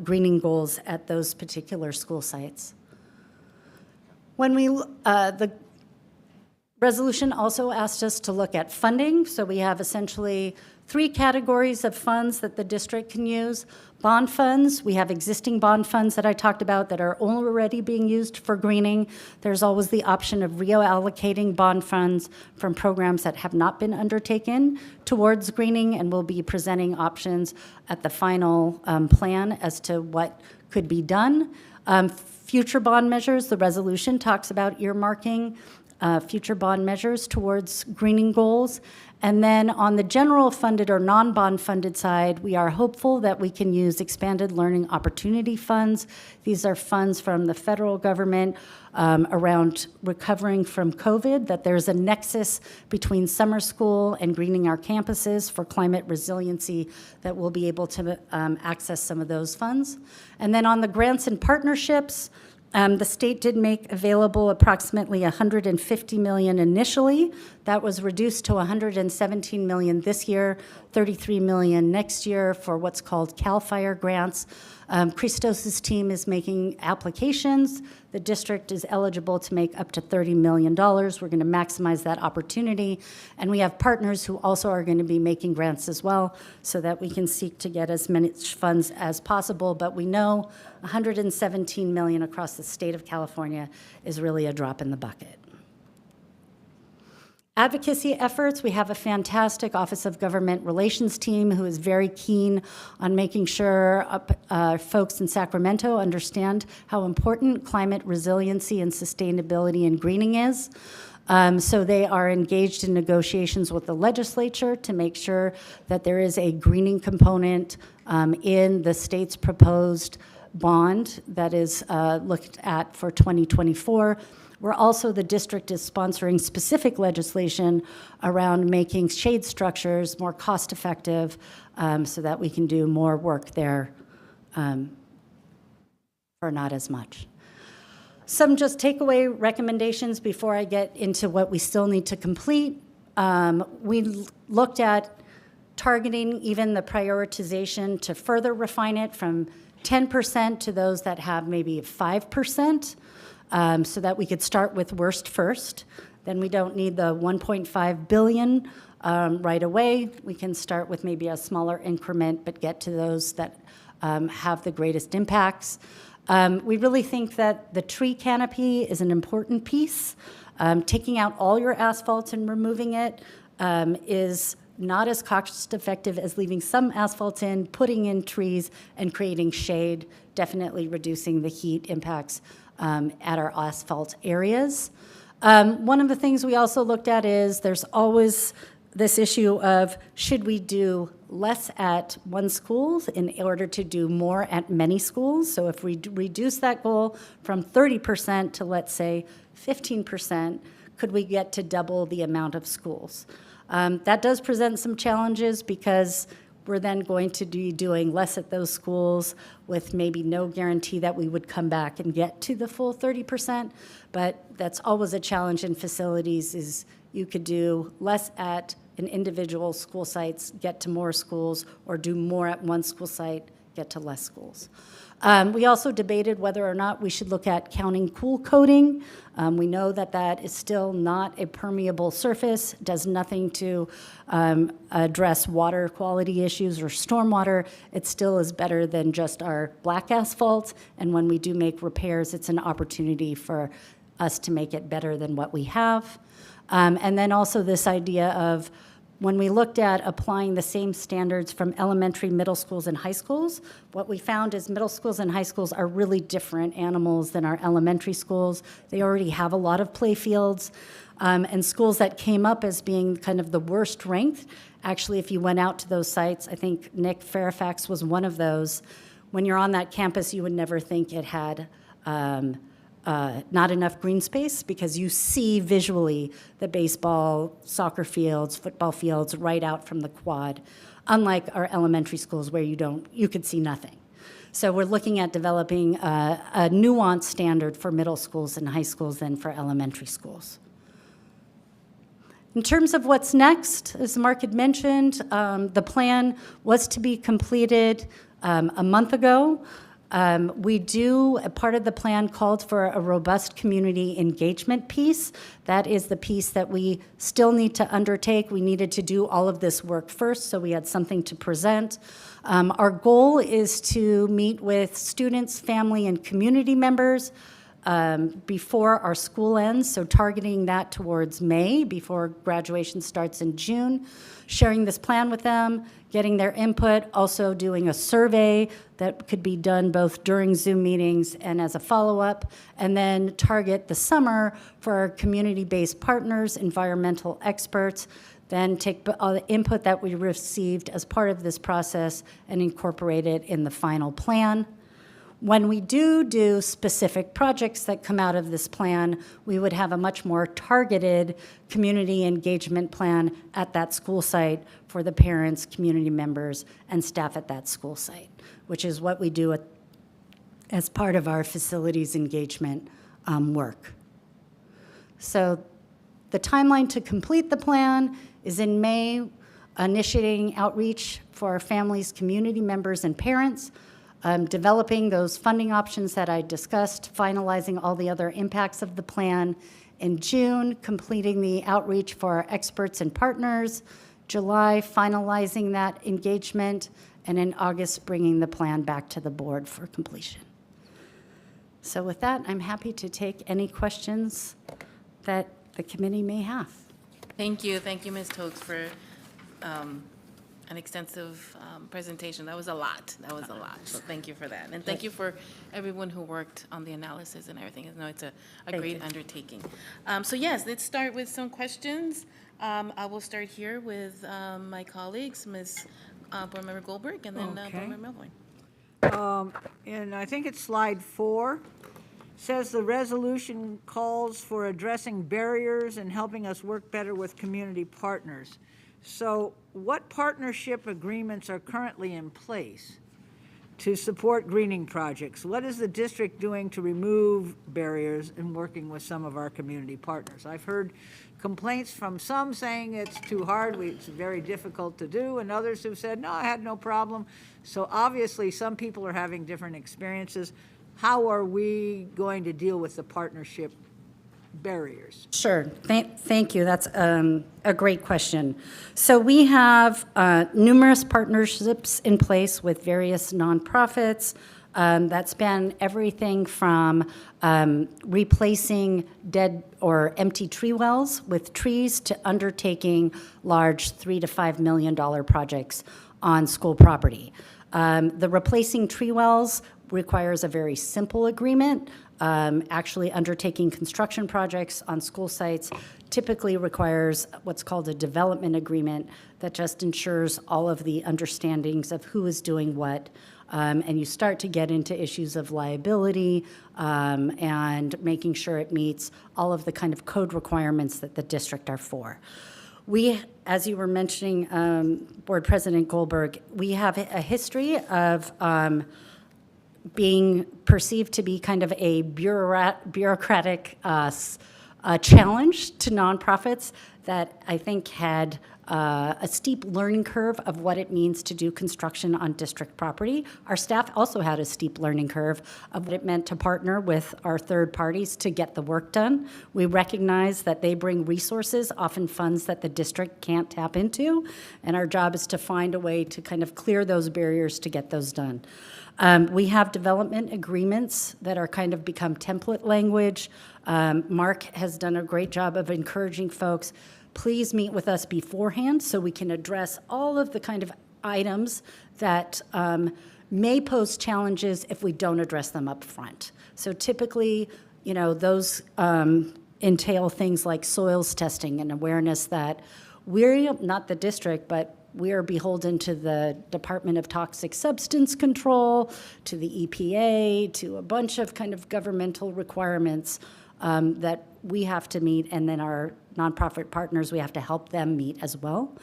greening goals at those particular school sites. When the resolution also asked us to look at funding. So we have essentially 3 categories of funds that the district can use. Bond funds, we have existing bond funds that I talked about that are already being used for greening. There's always the option of reallocating bond funds from programs that have not been undertaken towards greening, and we'll be presenting options at the final plan as to what could be done. Future bond measures, the resolution talks about earmarking future bond measures towards greening goals. And then on the general funded or non-bond funded side, we are hopeful that we can use expanded learning opportunity funds. These are funds from the federal government around recovering from COVID, that there's a nexus between summer school and greening our campuses for climate resiliency, that we'll be able to access some of those funds. And then on the grants and partnerships, the state did make available approximately $150 million initially. That was reduced to $117 million this year, $33 million next year for what's called CAL FIRE grants. Christos's team is making applications. The district is eligible to make up to $30 million. We're going to maximize that opportunity. And we have partners who also are going to be making grants as well, so that we can seek to get as many funds as possible. But we know $117 million across the state of California is really a drop in the bucket. Advocacy efforts, we have a fantastic Office of Government Relations team who is very keen on making sure folks in Sacramento understand how important climate resiliency and sustainability and greening is. So they are engaged in negotiations with the legislature to make sure that there is a greening component in the state's proposed bond that is looked at for 2024. We're also, the district is sponsoring specific legislation around making shade structures more cost-effective so that we can do more work there for not as much. Some just takeaway recommendations before I get into what we still need to complete. We looked at targeting even the prioritization to further refine it from 10% to those that have maybe 5%, so that we could start with worst first. Then we don't need the 1.5 billion right away. We can start with maybe a smaller increment, but get to those that have the greatest impacts. We really think that the tree canopy is an important piece. Taking out all your asphalt and removing it is not as cost effective as leaving some asphalt in, putting in trees, and creating shade, definitely reducing the heat impacts at our asphalt areas. One of the things we also looked at is there's always this issue of should we do less at one school in order to do more at many schools? So if we reduce that goal from 30% to, let's say, 15%, could we get to double the amount of schools? That does present some challenges because we're then going to be doing less at those schools with maybe no guarantee that we would come back and get to the full 30%. But that's always a challenge in facilities is you could do less at an individual school sites, get to more schools, or do more at one school site, get to less schools. We also debated whether or not we should look at counting cool coating. We know that that is still not a permeable surface, does nothing to address water quality issues or stormwater. It still is better than just our black asphalt, and when we do make repairs, it's an opportunity for us to make it better than what we have. And then also this idea of when we looked at applying the same standards from elementary, middle schools, and high schools, what we found is middle schools and high schools are really different animals than our elementary schools. They already have a lot of play fields. And schools that came up as being kind of the worst ranked, actually, if you went out to those sites, I think Nick Fairfax was one of those. When you're on that campus, you would never think it had not enough green space because you see visually the baseball, soccer fields, football fields right out from the quad, unlike our elementary schools where you could see nothing. So we're looking at developing a nuanced standard for middle schools and high schools than for elementary schools. In terms of what's next, as Mark had mentioned, the plan was to be completed a month ago. Part of the plan called for a robust community engagement piece. That is the piece that we still need to undertake. We needed to do all of this work first, so we had something to present. Our goal is to meet with students, family, and community members before our school ends, so targeting that towards May, before graduation starts in June, sharing this plan with them, getting their input, also doing a survey that could be done both during Zoom meetings and as a follow-up, and then target the summer for our community-based partners, environmental experts, then take all the input that we received as part of this process and incorporate it in the final plan. When we do specific projects that come out of this plan, we would have a much more targeted community engagement plan at that school site for the parents, community members, and staff at that school site, which is what we do as part of our facilities engagement work. So the timeline to complete the plan is in May, initiating outreach for our families, community members, and parents, developing those funding options that I discussed, finalizing all the other impacts of the plan. In June, completing the outreach for our experts and partners. July, finalizing that engagement. And in August, bringing the plan back to the board for completion. So with that, I'm happy to take any questions that the committee may have. Thank you, Ms. Tokes, for an extensive presentation. That was a lot. So thank you for that. And thank you for everyone who worked on the analysis and everything. I know it's a great undertaking. So yes, let's start with some questions. I will start here with my colleagues, Ms. Board Member Goldberg, and then Board Member Melvoin. And I think it's slide 4. Says the resolution calls for addressing barriers and helping us work better with community partners. So what partnership agreements are currently in place to support greening projects. What is the district doing to remove barriers and working with some of our community partners? I've heard complaints from some saying it's too hard, it's very difficult to do, and others who've said, no, I had no problem. So obviously, some people are having different experiences. How are we going to deal with the partnership barriers? Sure. Thank you. That's a great question. So we have numerous partnerships in place with various nonprofits that span everything from replacing dead or empty tree wells with trees to undertaking large $3 to $5 million projects on school property. The replacing tree wells requires a very simple agreement. Actually undertaking construction projects on school sites typically requires what's called a development agreement that just ensures all of the understandings of who is doing what. And you start to get into issues of liability and making sure it meets all of the kind of code requirements that the district are for. We, as you were mentioning, Board President Goldberg, we have a history of being perceived to be kind of a bureaucratic challenge to nonprofits that I think had a steep learning curve of what it means to do construction on district property. Our staff also had a steep learning curve of what it meant to partner with our third parties to get the work done. We recognize that they bring resources, often funds that the district can't tap into, and our job is to find a way to kind of clear those barriers to get those done. We have development agreements that are kind of become template language. Mark has done a great job of encouraging folks, please meet with us beforehand so we can address all of the kind of items that may pose challenges if we don't address them up front. So typically, you know, those entail things like soils testing and awareness that we're not the district, but we are beholden to the Department of Toxic Substance Control, to the EPA, to a bunch of kind of governmental requirements that we have to meet, and then our nonprofit partners, we have to help them meet as well.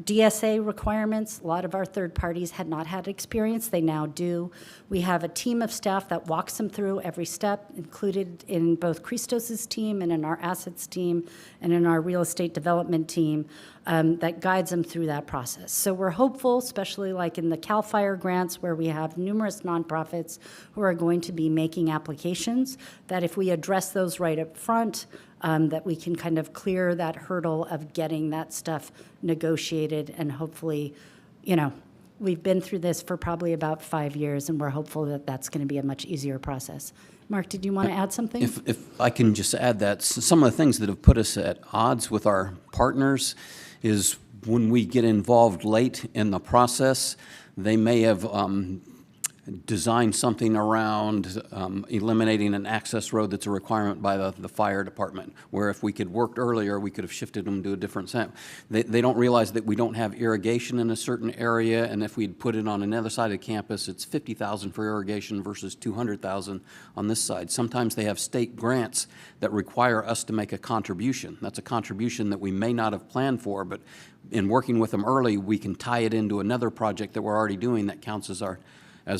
DSA requirements, a lot of our third parties had not had experience, they now do. We have a team of staff that walks them through every step, included in both Christos's team and in our assets team and in our real estate development team that guides them through that process. So we're hopeful, especially like in the CAL FIRE grants where we have numerous nonprofits who are going to be making applications, that if we address those right up front, that we can kind of clear that hurdle of getting that stuff negotiated, and hopefully, you know, we've been through this for probably about 5 years, and we're hopeful that that's going to be a much easier process. Mark, did you want to add something? If I can just add that, some of the things that have put us at odds with our partners is when we get involved late in the process, they may have design something around eliminating an access road that's a requirement by the fire department, where if we could work earlier, we could have shifted them to a different site. They don't realize that we don't have irrigation in a certain area, and if we'd put it on another side of campus, it's $50,000 for irrigation versus $200,000 on this side. Sometimes they have state grants that require us to make a contribution. That's a contribution that we may not have planned for, but in working with them early, we can tie it into another project that we're already doing that counts as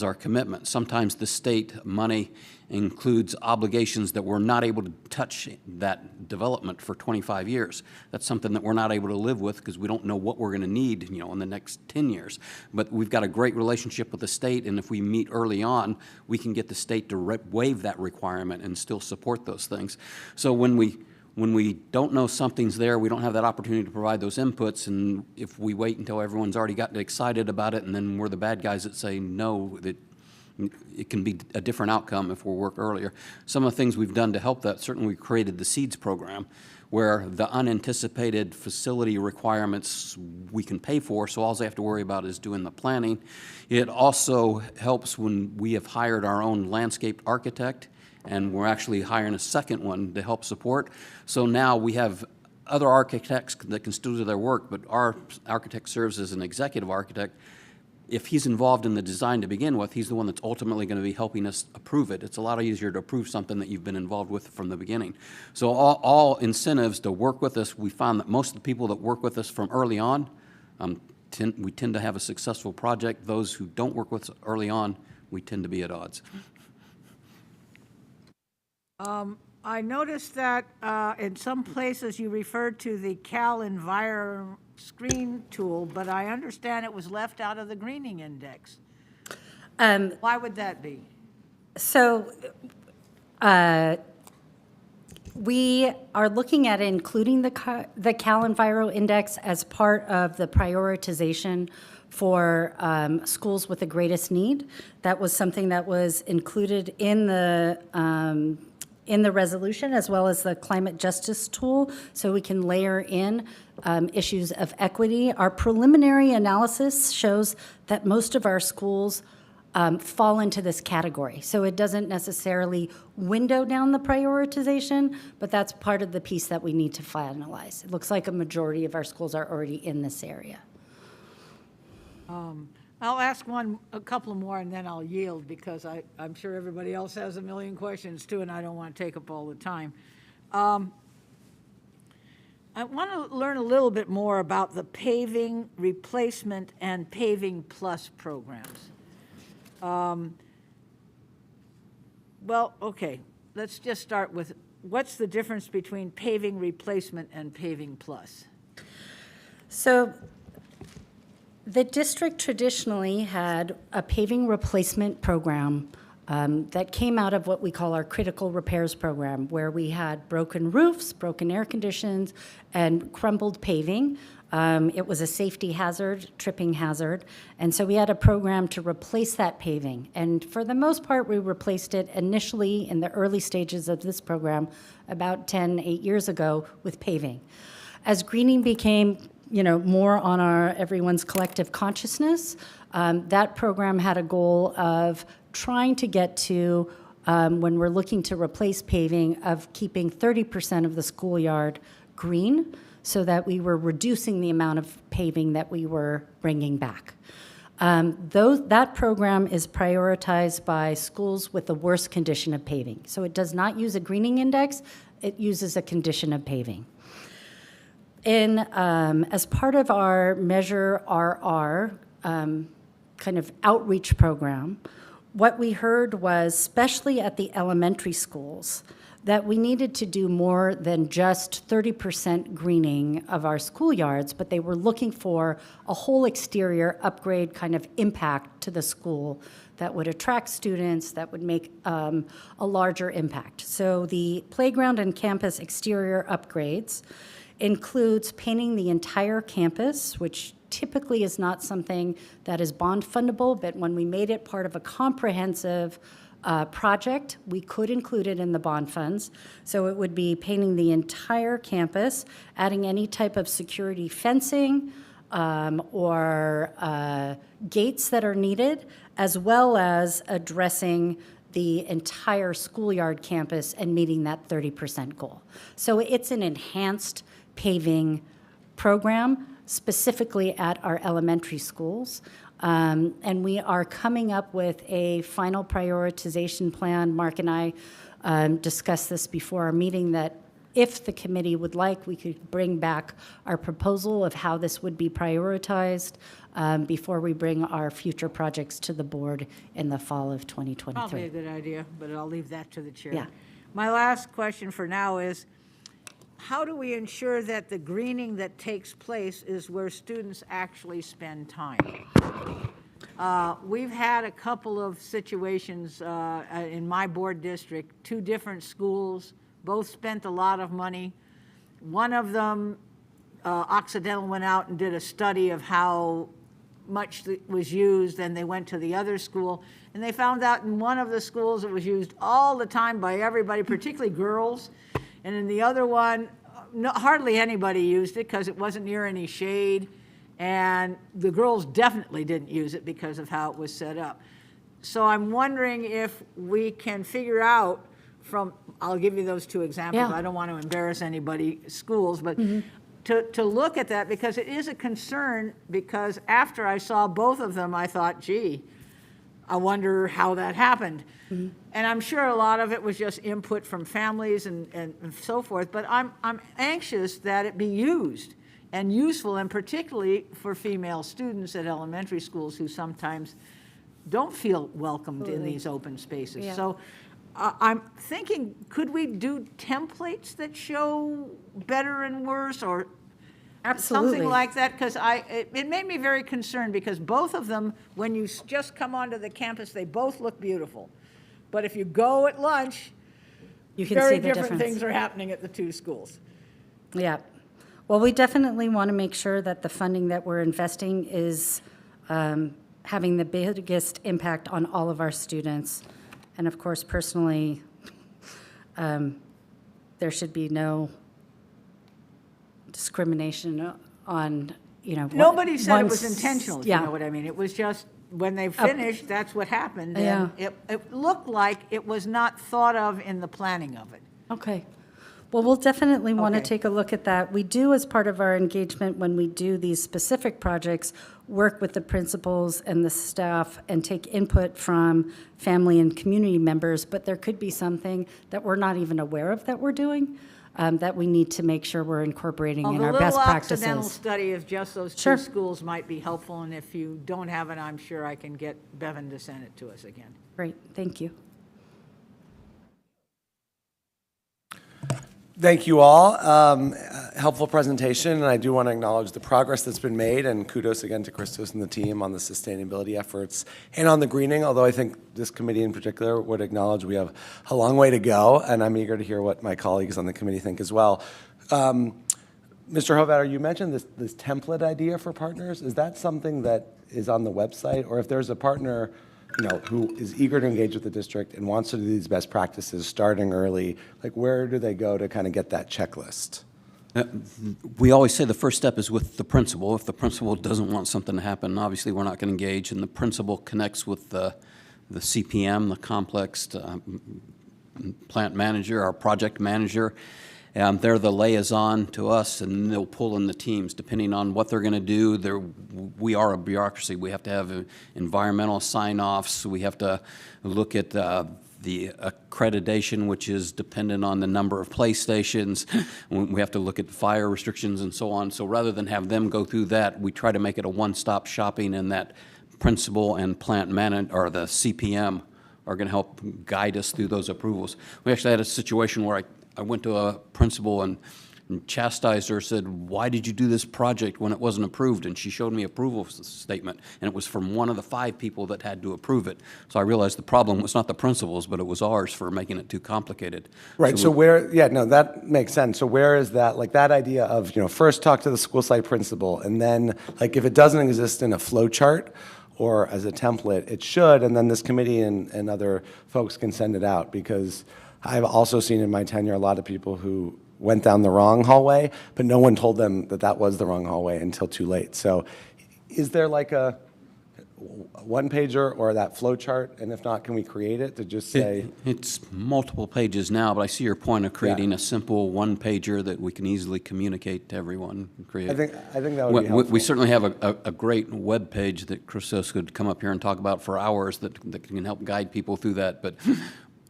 our commitment. Sometimes the state money includes obligations that we're not able to touch that development for 25 years. That's something that we're not able to live with because we don't know what we're going to need, you know, in the next 10 years. But we've got a great relationship with the state, and if we meet early on, we can get the state to waive that requirement and still support those things. So when we don't know something's there, we don't have that opportunity to provide those inputs, and if we wait until everyone's already gotten excited about it and then we're the bad guys that say no, that it can be a different outcome if we work earlier. Some of the things we've done to help that, certainly we created the SEEDS program, where the unanticipated facility requirements we can pay for, so all they have to worry about is doing the planning. It also helps when we have hired our own landscape architect, and we're actually hiring a second one to help support. So now we have other architects that can still do their work, but our architect serves as an executive architect. If he's involved in the design to begin with, he's the one that's ultimately going to be helping us approve it. It's a lot easier to approve something that you've been involved with from the beginning. So all incentives to work with us, we found that most of the people that work with us from early on we tend to have a successful project. Those who don't work with us early on, we tend to be at odds. I noticed that in some places you referred to the Cal Envir screen tool, but I understand it was left out of the greening index. Why would that be? So we are looking at including the Cal Enviro Index as part of the prioritization for schools with the greatest need. That was something that was included in the resolution, as well as the climate justice tool, so we can layer in issues of equity. Our preliminary analysis shows that most of our schools fall into this category. So it doesn't necessarily window down the prioritization, but that's part of the piece that we need to finalize. It looks like a majority of our schools are already in this area. I'll ask a couple more, and then I'll yield, because I'm sure everybody else has a million questions too, and I don't want to take up all the time. I want to learn a little bit more about the paving replacement and paving plus programs. Well, okay, let's just start with, what's the difference between paving replacement and paving plus? So the district traditionally had a paving replacement program that came out of what we call our critical repairs program, where we had broken roofs, broken air conditions, and crumbled paving. It was a safety hazard, tripping hazard, and so we had a program to replace that paving. And for the most part, we replaced it initially in the early stages of this program about 8 years ago with paving. As greening became more on everyone's collective consciousness, that program had a goal of trying to get to, when we're looking to replace paving, of keeping 30% of the schoolyard green, so that we were reducing the amount of paving that we were bringing back. That program is prioritized by schools with the worst condition of paving. So it does not use a greening index, it uses a condition of paving. As part of our Measure RR kind of outreach program, what we heard was, especially at the elementary schools, that we needed to do more than just 30% greening of our schoolyards, but they were looking for a whole exterior upgrade kind of impact to the school that would attract students, that would make a larger impact. So the playground and campus exterior upgrades includes painting the entire campus, which typically is not something that is bond fundable, but when we made it part of a comprehensive project, we could include it in the bond funds. So it would be painting the entire campus, adding any type of security fencing or gates that are needed, as well as addressing the entire schoolyard campus and meeting that 30% goal. So it's an enhanced paving program specifically at our elementary schools. And we are coming up with a final prioritization plan. Mark and I discussed this before our meeting, that if the committee would like, we could bring back our proposal of how this would be prioritized before we bring our future projects to the board in the fall of 2023. Probably a good idea, but I'll leave that to the chair. Yeah. My last question for now is, how do we ensure that the greening that takes place is where students actually spend time? We've had a couple of situations in my board district, 2 different schools, both spent a lot of money. One of them, Occidental went out and did a study of how much was used, and they went to the other school, and they found out in one of the schools it was used all the time by everybody, particularly girls. And in the other one, hardly anybody used it because it wasn't near any shade. And the girls definitely didn't use it because of how it was set up. So I'm wondering if we can figure out I'll give you those 2 examples. Yeah. I don't want to embarrass anybody's schools, but to look at that, because it is a concern, because after I saw both of them, I thought, gee, I wonder how that happened. And I'm sure a lot of it was just input from families and so forth, but I'm anxious that it be used and useful, and particularly for female students at elementary schools who sometimes don't feel welcomed in these open spaces. Yeah. So I'm thinking, could we do templates that show better and worse, or Absolutely. something like that? Because it made me very concerned, because both of them, when you just come onto the campus, they both look beautiful. But if you go at lunch, You can very see the different difference. things are happening at the two schools. Yeah. Well, we definitely want to make sure that the funding that we're investing is having the biggest impact on all of our students. And of course, personally, there should be no discrimination on, Nobody said it was one's- intentional, if yeah. you know what I mean. It was just, when they finished, that's what happened. Yeah. And it looked like it was not thought of in the planning of it. Okay. Well, we'll definitely want to Okay. take a look at that. We do, as part of our engagement, when we do these specific projects, work with the principals and the staff and take input from family and community members, but there could be something that we're not even aware of that we're doing, that we need to make sure we're incorporating in our best A little accidental practices. study of just those two Sure. schools might be helpful, and if you don't have it, I'm sure I can get Bevan to send it to us again. Great, thank you. Thank you all. Helpful presentation, and I do want to acknowledge the progress that's been made, and kudos again to Christos and the team on the sustainability efforts and on the greening, although I think this committee in particular would acknowledge we have a long way to go, and I'm eager to hear what my colleagues on the committee think as well. Mr. Hovatter, you mentioned this template idea for partners. Is that something that is on the website, or if there's a partner who is eager to engage with the district and wants to do these best practices starting early, like where do they go to kind of get that checklist? We always say the first step is with the principal. If the principal doesn't want something to happen, obviously we're not going to engage, and the principal connects with the CPM, the complex plant manager, our project manager. They're the liaison to us, and they'll pull in the teams depending on what they're going to do. We are a bureaucracy. We have to have environmental sign-offs. We have to look at the accreditation, which is dependent on the number of play stations. We have to look at fire restrictions and so on. So rather than have them go through that, we try to make it a one-stop shopping, and that principal and plant manager, or the CPM, are going to help guide us through those approvals. We actually had a situation where I went to a principal and chastised her, said, "Why did you do this project when it wasn't approved?" And she showed me approval statement, and it was from one of the 5 people that had to approve it. So I realized the problem was not the principals, but it was ours for making it too complicated. Right, so that makes sense. So where is that, like that idea of, first talk to the school site principal, and then, like, if it doesn't exist in a flow chart or as a template, it should, and then this committee and other folks can send it out, because I've also seen in my tenure a lot of people who went down the wrong hallway, but no one told them that that was the wrong hallway until too late. So is there like a one-pager or that flow chart? And if not, can we create it to just say? It's multiple pages now, but I see your point of creating a simple one-pager that we can easily communicate to everyone and create. I think that would be helpful. We certainly have a great web page that Christos could come up here and talk about for hours that can help guide people through that, but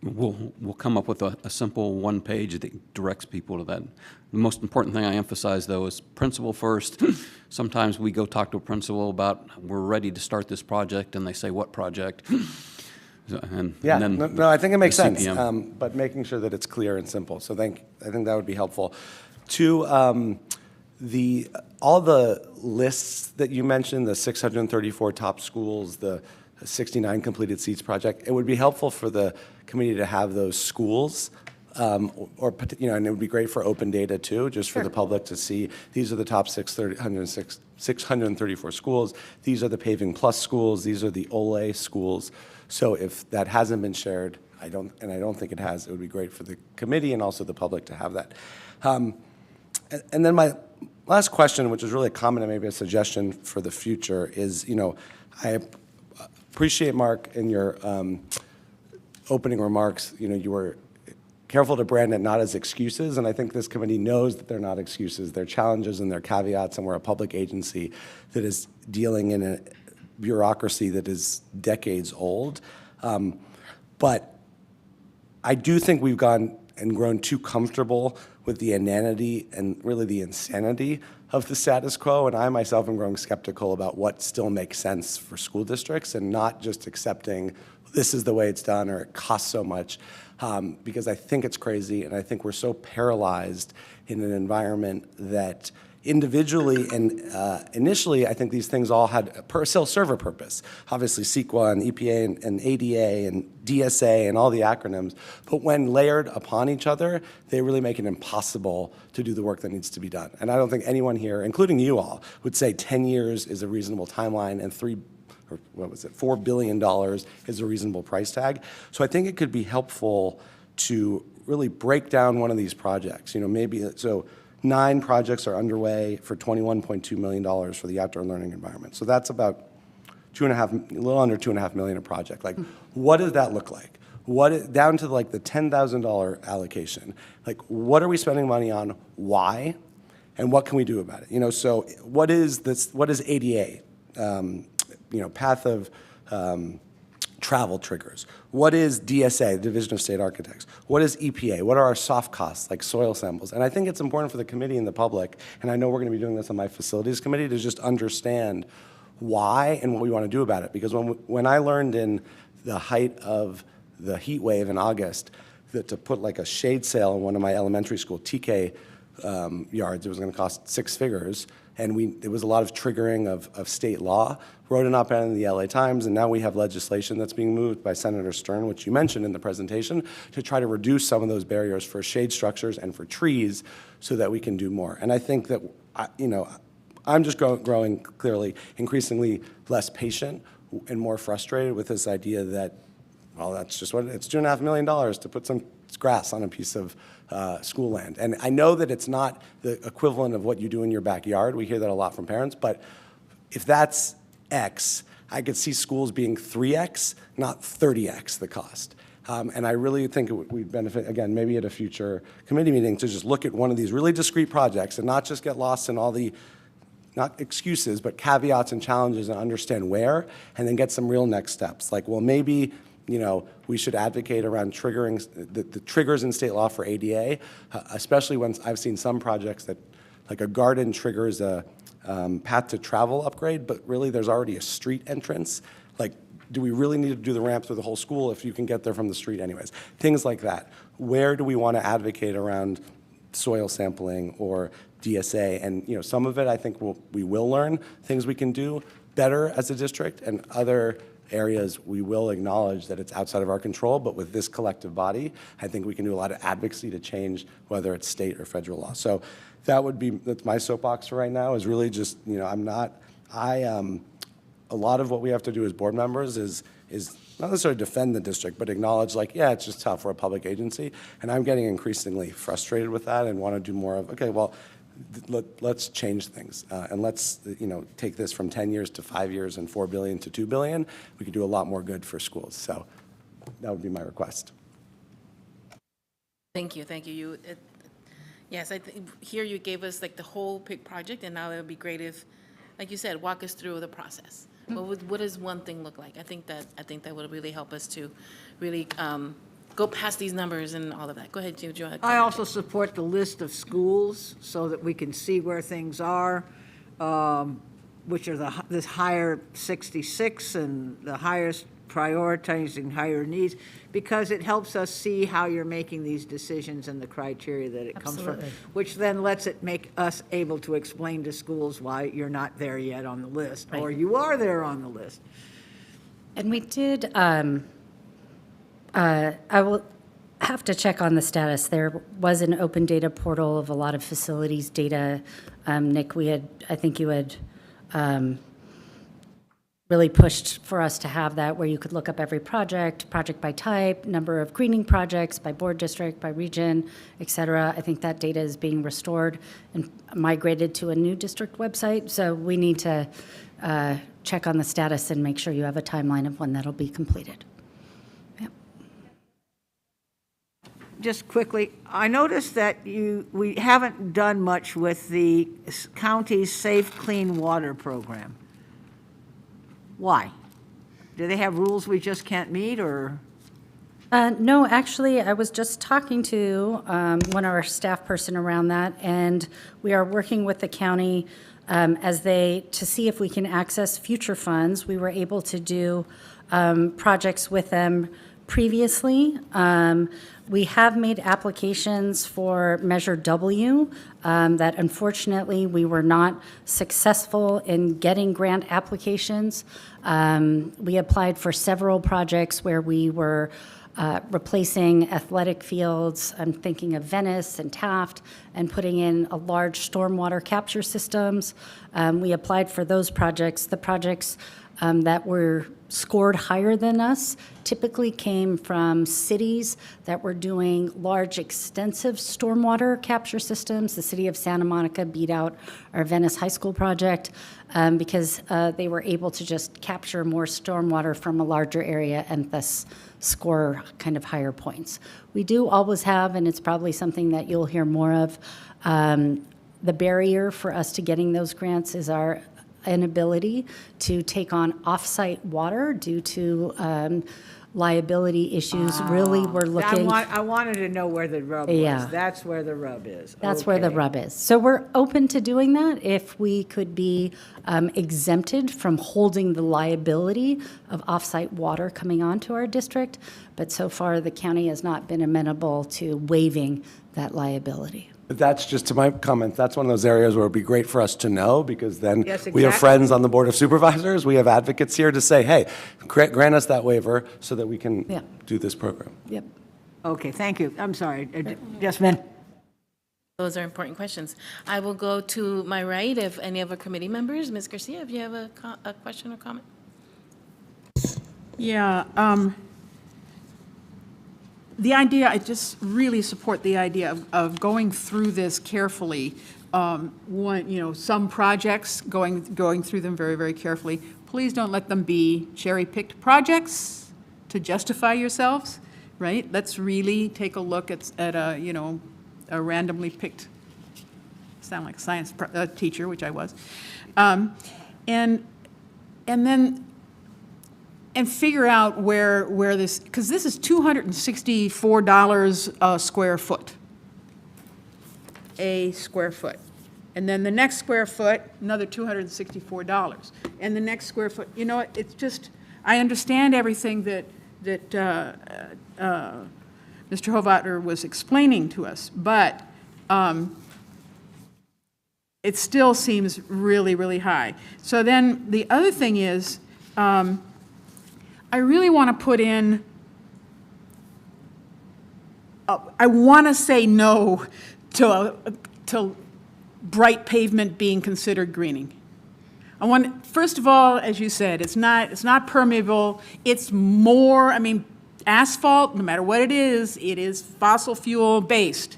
we'll come up with a simple one page that directs people to that. The most important thing I emphasize, though, is principal first. Sometimes we go talk to a principal about, we're ready to start this project, and they say, "What project?" And then no, I think it makes the sense, CPM. but making sure that it's clear and simple. So I think that would be helpful. Two, all the lists that you mentioned, the 634 top schools, the 69 completed seats project, it would be helpful for the committee to have those schools, and it would be great for open data too, just for the public to see, these are the top 634 schools, these are the Paving Plus schools, these are the OLE schools. So if that hasn't been shared, I don't think it has, it would be great for the committee and also the public to have that. And then my last question, which is really a comment and maybe a suggestion for the future, is, I appreciate, Mark, in your opening remarks, you were careful to brand it not as excuses, and I think this committee knows that they're not excuses. They're challenges and they're caveats, and we're a public agency that is dealing in a bureaucracy that is decades old. But I do think we've gone and grown too comfortable with the inanity and really the insanity of the status quo. And I myself am growing skeptical about what still makes sense for school districts and not just accepting this is the way it's done or it costs so much, because I think it's crazy and I think we're so paralyzed in an environment that individually and initially, I think these things all had a self-server purpose. Obviously, CEQA and EPA and ADA and DSA and all the acronyms. But when layered upon each other, they really make it impossible to do the work that needs to be done. And I don't think anyone here, including you all, would say 10 years is a reasonable timeline and $4 billion is a reasonable price tag. So I think it could be helpful to really break down one of these projects. Maybe so. 9 projects are underway for $21.2 million for the outdoor learning environment. So that's about a little under $2.5 million a project. Like, what does that look like? Down to like the $10,000 allocation. Like, what are we spending money on? Why? And what can we do about it? So what is this? What is ADA? Path of travel triggers. What is DSA, the Division of State Architects? What is EPA? What are our soft costs, like soil samples? And I think it's important for the committee and the public, and I know we're going to be doing this on my facilities committee, to just understand why and what we want to do about it. Because when I learned in the height of the heat wave in August that to put like a shade sail in one of my elementary school TK yards, it was going to cost 6 figures, and it was a lot of triggering of state law. Wrote an op-ed in the LA Times, and now we have legislation that's being moved by Senator Stern, which you mentioned in the presentation, to try to reduce some of those barriers for shade structures and for trees so that we can do more. And I think that, I'm just growing clearly increasingly less patient and more frustrated with this idea that, well, that's just what it's $2.5 million to put some grass on a piece of school land. And I know that it's not the equivalent of what you do in your backyard. We hear that a lot from parents, but if that's X, I could see schools being 3X, not 30X the cost. And I really think we'd benefit, again, maybe at a future committee meeting, to just look at one of these really discrete projects and not just get lost in all the, not excuses, but caveats and challenges, and understand where, and then get some real next steps. Like, well, maybe we should advocate around triggering the triggers in state law for ADA, especially when I've seen some projects that, like a garden triggers a path to travel upgrade, but really there's already a street entrance. Like, do we really need to do the ramp through the whole school if you can get there from the street anyways? Things like that. Where do we want to advocate around soil sampling or DSA? And some of it I think we will learn things we can do better as a district, and other areas we will acknowledge that it's outside of our control, but with this collective body, I think we can do a lot of advocacy to change whether it's state or federal law. So that's my soapbox for right now, is really just, a lot of what we have to do as board members is not necessarily defend the district, but acknowledge, like, yeah, it's just tough. We're a public agency, and I'm getting increasingly frustrated with that and want to do more of, okay, well, let's change things, and let's take this from 10 years to 5 years and $4 billion to $2 billion. We could do a lot more good for schools. So that would be my request. Thank you. Yes, I think here you gave us like the whole big project, and now it would be great if, like you said, walk us through the process. What does one thing look like? I think that would really help us to really go past these numbers and all of that. Go ahead, Joe. I also support the list of schools so that we can see where things are, which are this higher 66 and the highest prioritizing higher needs, because it helps us see how you're making these decisions and the criteria that it comes from, which then lets it make us able to explain to schools why you're not there yet on the list, or you are there on the list. And we did, I will have to check on the status. There was an open data portal of a lot of facilities data. Nick, I think you had really pushed for us to have that, where you could look up every project by type, number of greening projects, by board district, by region, et cetera. I think that data is being restored and migrated to a new district website. So we need to check on the status and make sure you have a timeline of when that'll be completed. Yep. Just quickly, I noticed that we haven't done much with the county's Safe Clean Water program. Why? Do they have rules we just can't meet, or? No, actually, I was just talking to one of our staff person around that, and we are working with the county to see if we can access future funds. We were able to do projects with them previously. We have made applications for Measure W that unfortunately we were not successful in getting grant applications. We applied for several projects where we were replacing athletic fields. I'm thinking of Venice and Taft, and putting in a large stormwater capture systems. We applied for those projects. The projects that were scored higher than us typically came from cities that were doing large, extensive stormwater capture systems. The city of Santa Monica beat out our Venice High School project because they were able to just capture more stormwater from a larger area and thus score kind of higher points. We do always have, and it's probably something that you'll hear more of, the barrier for us to getting those grants is our inability to take on off-site water due to liability issues. Really, we're looking. I wanted to know where the rub Yeah. was. That's where the rub is. That's where the Okay. rub is. So we're open to doing that if we could be exempted from holding the liability of off-site water coming onto our district. But so far, the county has not been amenable to waiving that liability. But that's just to my comment, that's one of those areas where it'd be great for us to know, because then Yes, we have exactly. friends on the Board of Supervisors, we have advocates here to say, hey, grant us that waiver so that we can Yeah. do this program. Yep. Okay, thank you. I'm sorry. Jasmine? Those are important questions. I will go to my right if any of our committee members, Ms. Garcia, if you have a question or comment. Yeah, the idea, I just really support the idea of going through this carefully. Some projects, going through them very, very carefully. Please don't let them be cherry-picked projects to justify yourselves, right? Let's really take a look at a randomly picked, sound like a science teacher, which I was, and figure out where this, because this is $264 a square foot. A square foot. And then the next square foot, another $264. And the next square foot, it's just, I understand everything that Mr. Hovater was explaining to us, but it still seems really, really high. So then the other thing is, I really want to put in, I want to say no to bright pavement being considered greening. First of all, as you said, it's not permeable. It's more, asphalt, no matter what it is fossil fuel based.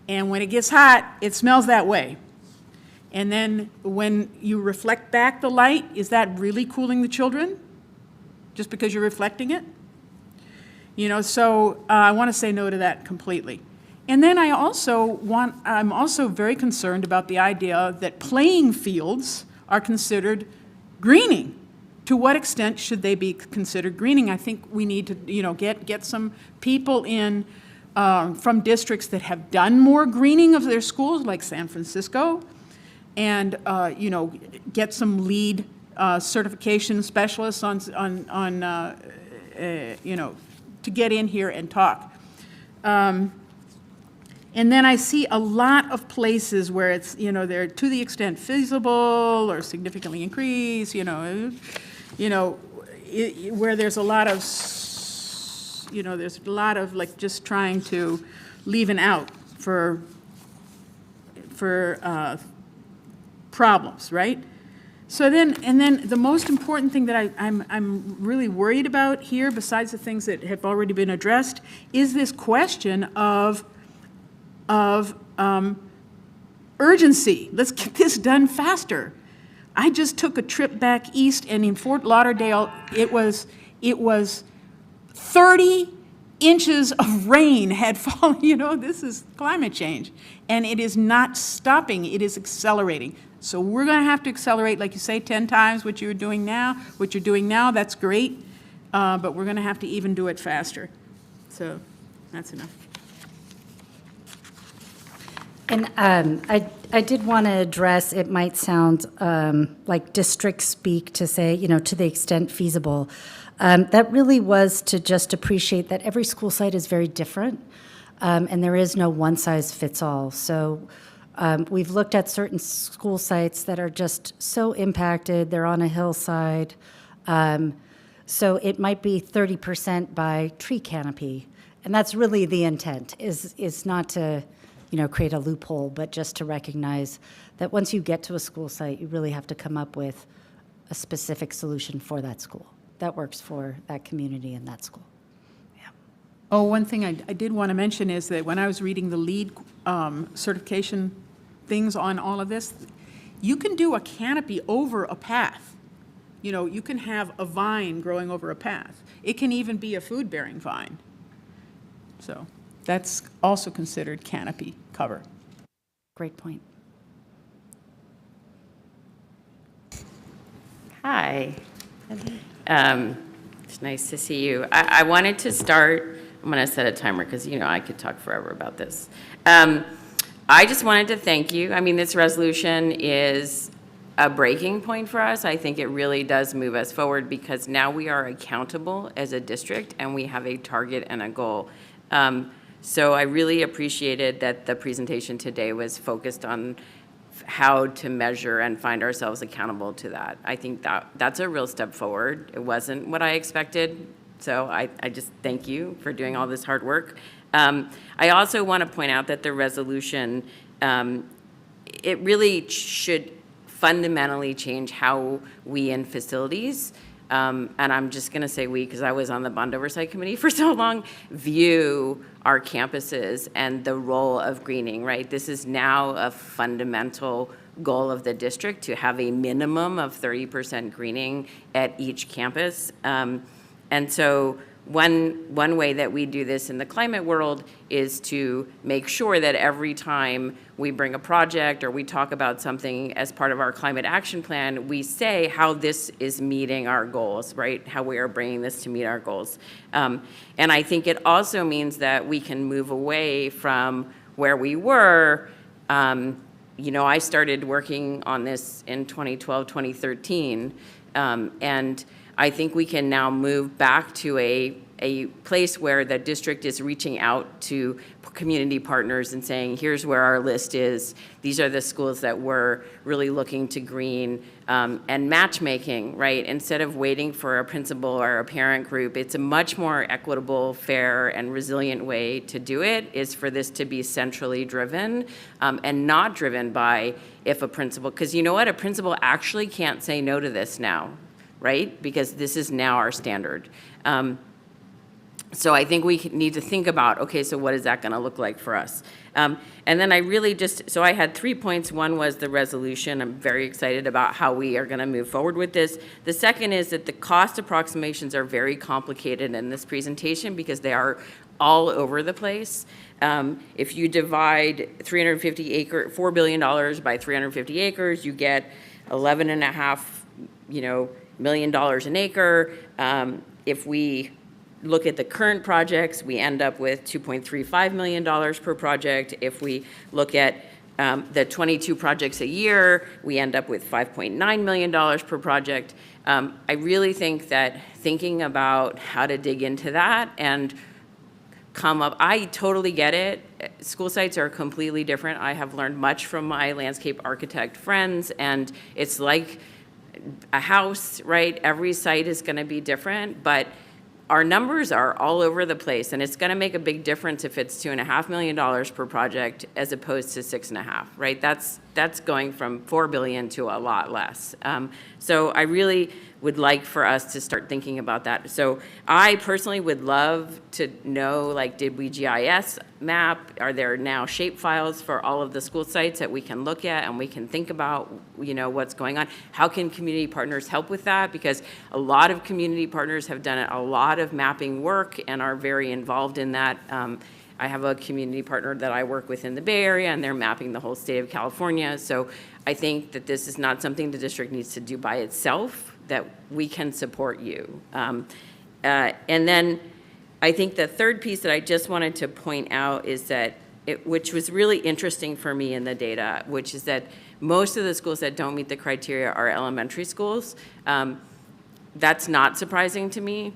And when it gets hot, it smells that way. And then when you reflect back the light, is that really cooling the children? Just because you're reflecting it? So I want to say no to that completely. And then I'm also very concerned about the idea that playing fields are considered greening. To what extent should they be considered greening? I think we need to, get some people in from districts that have done more greening of their schools, like San Francisco, and get some LEED certification specialists to get in here and talk. And then I see a lot of places where it's, they're to the extent feasible or significantly increased, where there's a lot of, like just trying to leave an out for problems, right? So then the most important thing that I'm really worried about here, besides the things that have already been addressed, is this question of urgency. Let's get this done faster. I just took a trip back east, and in Fort Lauderdale, it was 30 inches of rain had fallen. This is climate change, and it is not stopping. It is accelerating. So we're going to have to accelerate, like you say, 10 times what you're doing now. What you're doing now, that's great, but we're going to have to even do it faster. So that's enough. And I did want to address, it might sound like district speak to say, to the extent feasible. That really was to just appreciate that every school site is very different, and there is no one size fits all. So we've looked at certain school sites that are just so impacted, they're on a hillside. So it might be 30% by tree canopy. And that's really the intent, is not to create a loophole, but just to recognize that once you get to a school site, you really have to come up with a specific solution for that school that works for that community and that school. Oh, one thing I did want to mention is that when I was reading the LEED certification things on all of this, you can do a canopy over a path. You can have a vine growing over a path. It can even be a food-bearing vine. So that's also considered canopy cover. Great point. Hi. It's nice to see you. I wanted to start, I'm going to set a timer because, I could talk forever about this. I just wanted to thank you. I mean, this resolution is a breaking point for us. I think it really does move us forward because now we are accountable as a district and we have a target and a goal. So I really appreciated that the presentation today was focused on how to measure and find ourselves accountable to that. I think that's a real step forward. It wasn't what I expected. So I just thank you for doing all this hard work. I also want to point out that the resolution, it really should fundamentally change how we in facilities, and I'm just going to say we because I was on the Bond Oversight Committee for so long, view our campuses and the role of greening, right? This is now a fundamental goal of the district to have a minimum of 30% greening at each campus. And so one way that we do this in the climate world is to make sure that every time we bring a project or we talk about something as part of our climate action plan, we say how this is meeting our goals, right? How we are bringing this to meet our goals. And I think it also means that we can move away from where we were. I started working on this in 2012, 2013, and I think we can now move back to a place where the district is reaching out to community partners and saying, here's where our list is. These are the schools that we're really looking to green, and matchmaking, right? Instead of waiting for a principal or a parent group, it's a much more equitable, fair, and resilient way to do it is for this to be centrally driven and not driven by if a principal, because you know what? A principal actually can't say no to this now, right? Because this is now our standard. So I think we need to think about, okay, so what is that going to look like for us? And then I really so I had 3 points. One was the resolution. I'm very excited about how we are going to move forward with this. The second is that the cost approximations are very complicated in this presentation because they are all over the place. If you divide $4 billion by 350 acres, you get $11.5 million an acre. If we look at the current projects, we end up with $2.35 million per project. If we look at the 22 projects a year, we end up with $5.9 million per project. I really think that thinking about how to dig into that and come up, I totally get it. School sites are completely different. I have learned much from my landscape architect friends, and it's like a house, right? Every site is going to be different, but our numbers are all over the place, and it's going to make a big difference if it's $2.5 million per project as opposed to 6.5, right? That's going from $4 billion to a lot less. So I really would like for us to start thinking about that. So I personally would love to know, like, did we GIS map? Are there now shape files for all of the school sites that we can look at and we can think about, what's going on? How can community partners help with that? Because a lot of community partners have done a lot of mapping work and are very involved in that. I have a community partner that I work with in the Bay Area, and they're mapping the whole state of California. So I think that this is not something the district needs to do by itself, that we can support you. And then I think the third piece that I just wanted to point out is that, which was really interesting for me in the data, which is that most of the schools that don't meet the criteria are elementary schools. That's not surprising to me.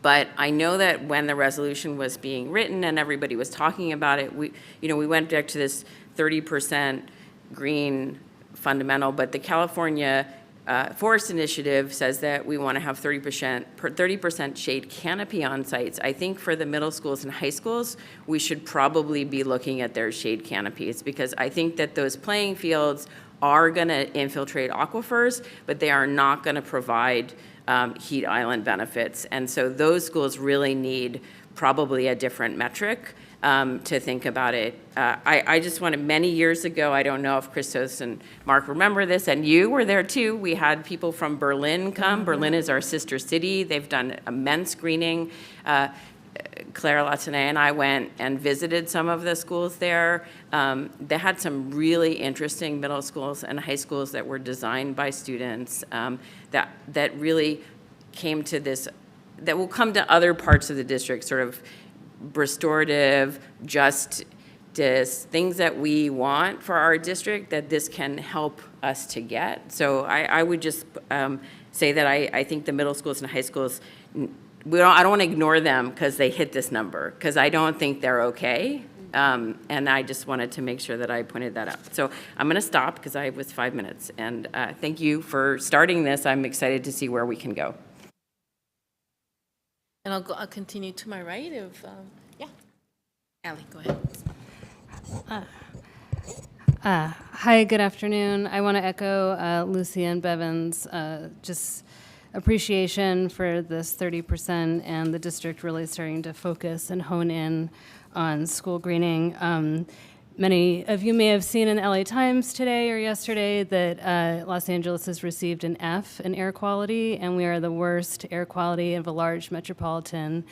But I know that when the resolution was being written and everybody was talking about it, we went back to this 30% green fundamental, but the California Forest Initiative says that we want to have 30% shade canopy on sites. I think for the middle schools and high schools, we should probably be looking at their shade canopies, because I think that those playing fields are going to infiltrate aquifers, but they are not going to provide heat island benefits. And so those schools really need probably a different metric to think about it. I just wanted, many years ago, I don't know if Christos and Mark remember this, and you were there too, we had people from Berlin come. Berlin is our sister city. They've done immense greening. Claire Latané and I went and visited some of the schools there. They had some really interesting middle schools and high schools that were designed by students that really came to this, that will come to other parts of the district, sort of restorative, justice, things that we want for our district that this can help us to get. So I would just say that I think the middle schools and high schools, I don't want to ignore them because they hit this number, because I don't think they're okay. And I just wanted to make sure that I pointed that out. So I'm going to stop because I was 5 minutes. And thank you for starting this. I'm excited to see where we can go. And I'll continue to my right if, yeah. Allie, go ahead. Hi, good afternoon. I want to echo Lucy and Bevan's just appreciation for this 30% and the district really starting to focus and hone in on school greening. Many of you may have seen in the LA Times today or yesterday that Los Angeles has received an F in air quality, and we are the worst air quality of a large metropolitan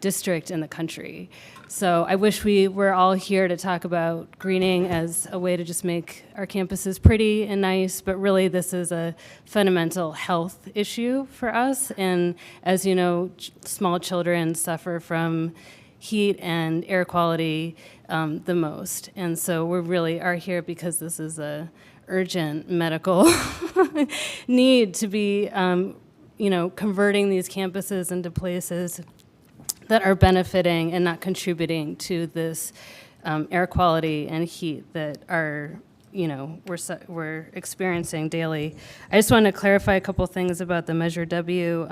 district in the country. So I wish we were all here to talk about greening as a way to just make our campuses pretty and nice, but really this is a fundamental health issue for us. And as you know, small children suffer from heat and air quality the most. And so we really are here because this is a urgent medical need to be, converting these campuses into places that are benefiting and not contributing to this air quality and heat that are, we're experiencing daily. I just want to clarify a couple things about the Measure W.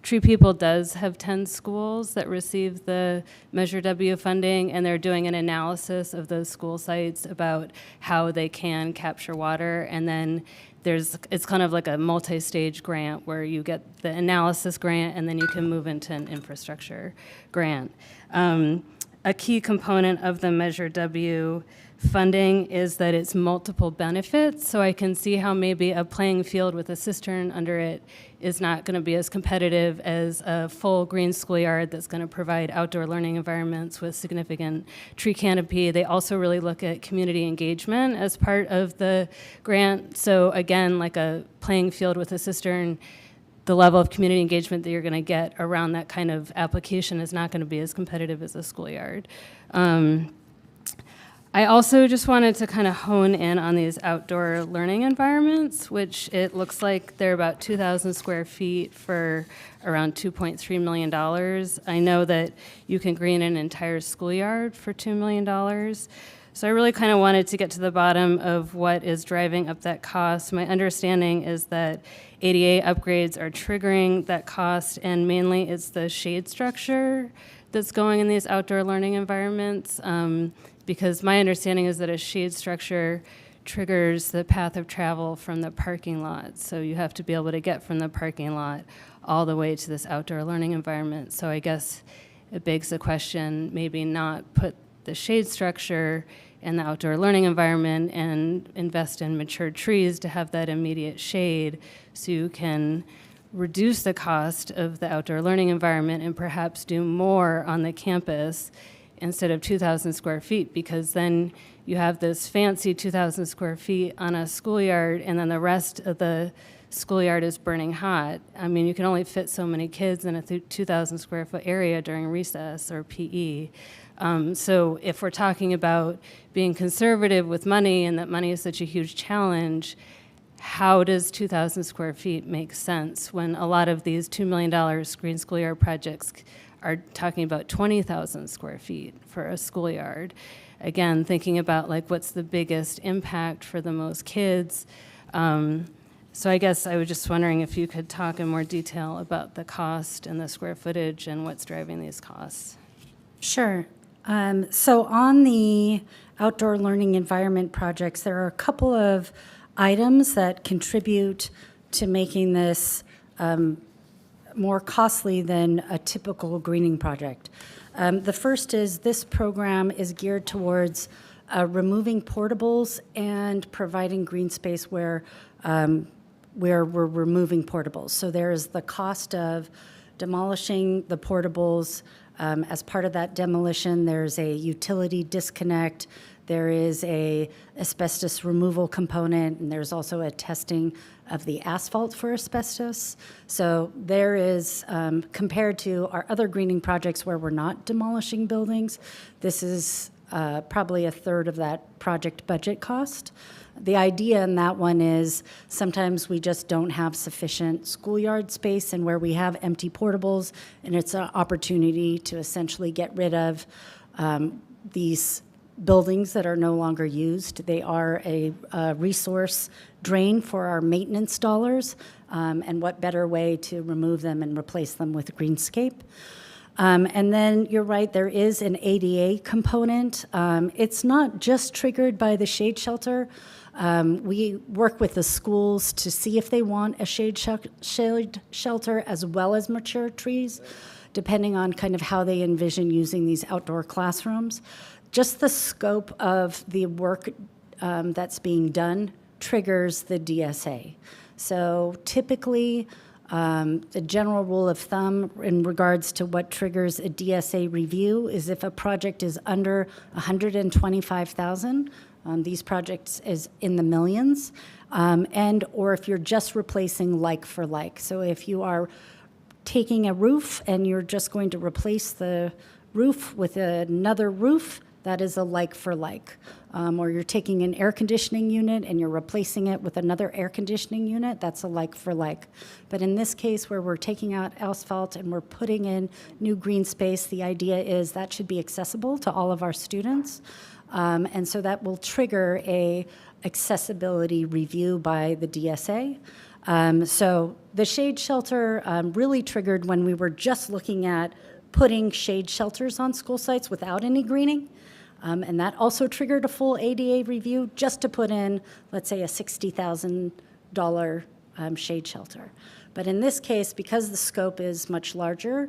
Tree People does have 10 schools that receive the Measure W funding, and they're doing an analysis of those school sites about how they can capture water, and then it's kind of like a multi-stage grant where you get the analysis grant and then you can move into an infrastructure grant. A key component of the Measure W funding is that it's multiple benefits, so I can see how maybe a playing field with a cistern under it is not going to be as competitive as a full green schoolyard that's going to provide outdoor learning environments with significant tree canopy. They also really look at community engagement as part of the grant. So again, like a playing field with a cistern, the level of community engagement that you're going to get around that kind of application is not going to be as competitive as a schoolyard. I also just wanted to kind of hone in on these outdoor learning environments, which it looks like they're about 2,000 square feet for around $2.3 million. I know that you can green an entire schoolyard for $2 million. So I really kind of wanted to get to the bottom of what is driving up that cost. My understanding is that ADA upgrades are triggering that cost, and mainly it's the shade structure that's going in these outdoor learning environments. Because my understanding is that a shade structure triggers the path of travel from the parking lot. So you have to be able to get from the parking lot all the way to this outdoor learning environment. So I guess it begs the question, maybe not put the shade structure in the outdoor learning environment and invest in mature trees to have that immediate shade so you can reduce the cost of the outdoor learning environment and perhaps do more on the campus instead of 2,000 square feet, because then you have this fancy 2,000 square feet on a schoolyard, and then the rest of the schoolyard is burning hot. I mean, you can only fit so many kids in a 2,000 square foot area during recess or PE. So if we're talking about being conservative with money and that money is such a huge challenge, how does 2,000 square feet make sense when a lot of these $2 million green schoolyard projects are talking about 20,000 square feet for a schoolyard? Again, thinking about like what's the biggest impact for the most kids. So I guess I was just wondering if you could talk in more detail about the cost and the square footage and what's driving these costs. Sure. So on the outdoor learning environment projects, there are a couple of items that contribute to making this more costly than a typical greening project. The first is this program is geared towards removing portables and providing green space where we're removing portables. So there's the cost of demolishing the portables. As part of that demolition, there's a utility disconnect, there is a asbestos removal component, and there's also a testing of the asphalt for asbestos. So there is, compared to our other greening projects where we're not demolishing buildings, this is probably a third of that project budget cost. The idea in that one is sometimes we just don't have sufficient schoolyard space, and where we have empty portables, and it's an opportunity to essentially get rid of these buildings that are no longer used. They are a resource drain for our maintenance dollars, and what better way to remove them and replace them with greenscape. And then you're right, there is an ADA component. It's not just triggered by the shade shelter. We work with the schools to see if they want a shade shelter as well as mature trees, depending on kind of how they envision using these outdoor classrooms. Just the scope of the work that's being done triggers the DSA. So typically, the general rule of thumb in regards to what triggers a DSA review is if a project is under 125,000, these projects is in the millions, and or if you're just replacing like for like. So if you are taking a roof and you're just going to replace the roof with another roof, that is a like for like. Or you're taking an air conditioning unit and you're replacing it with another air conditioning unit, that's a like for like. But in this case where we're taking out asphalt and we're putting in new green space, the idea is that should be accessible to all of our students. And so that will trigger a accessibility review by the DSA. So the shade shelter really triggered when we were just looking at putting shade shelters on school sites without any greening. And that also triggered a full ADA review just to put in, let's say, a $60,000 shade shelter. But in this case, because the scope is much larger,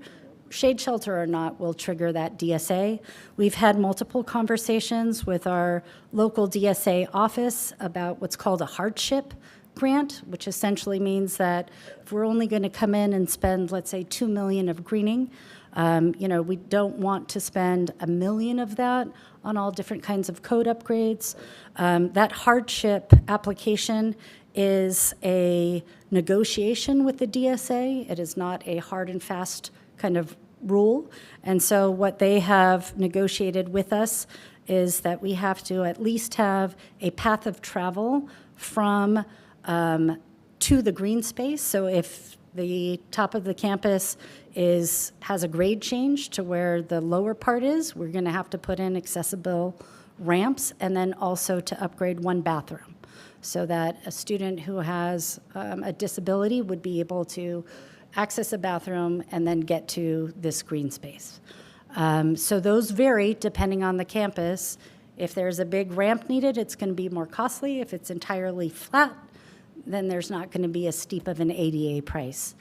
shade shelter or not will trigger that DSA. We've had multiple conversations with our local DSA office about what's called a hardship grant, which essentially means that if we're only going to come in and spend, let's say, $2 million of greening, we don't want to spend $1 million of that on all different kinds of code upgrades. That hardship application is a negotiation with the DSA. It is not a hard and fast kind of rule. And so what they have negotiated with us is that we have to at least have a path of travel from to the green space. So if the top of the campus has a grade change to where the lower part is, we're going to have to put in accessible ramps, and then also to upgrade one bathroom so that a student who has a disability would be able to access a bathroom and then get to this green space. So those vary depending on the campus. If there's a big ramp needed, it's going to be more costly. If it's entirely flat, then there's not going to be as steep of an ADA price.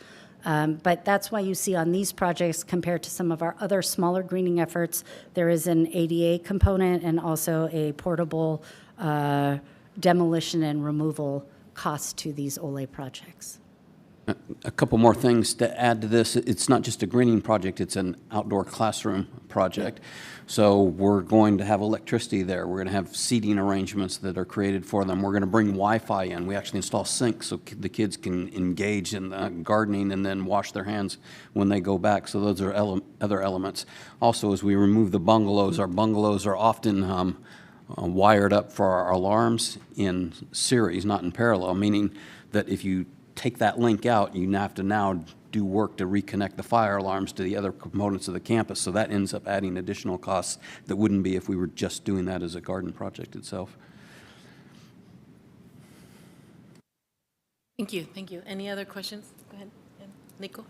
But that's why you see on these projects, compared to some of our other smaller greening efforts, there is an ADA component and also a portable demolition and removal cost to these OLE projects. A couple more things to add to this. It's not just a greening project, it's an outdoor classroom project. So we're going to have electricity there. We're going to have seating arrangements that are created for them. We're going to bring Wi-Fi in. We actually install sinks so the kids can engage in the gardening and then wash their hands when they go back. So those are other elements. Also, as we remove the bungalows, our bungalows are often wired up for our alarms in series, not in parallel, meaning that if you take that link out, you have to now do work to reconnect the fire alarms to the other components of the campus. So that ends up adding additional costs that wouldn't be if we were just doing that as a garden project itself. Thank you, thank you. Any other questions? Go ahead, Nico.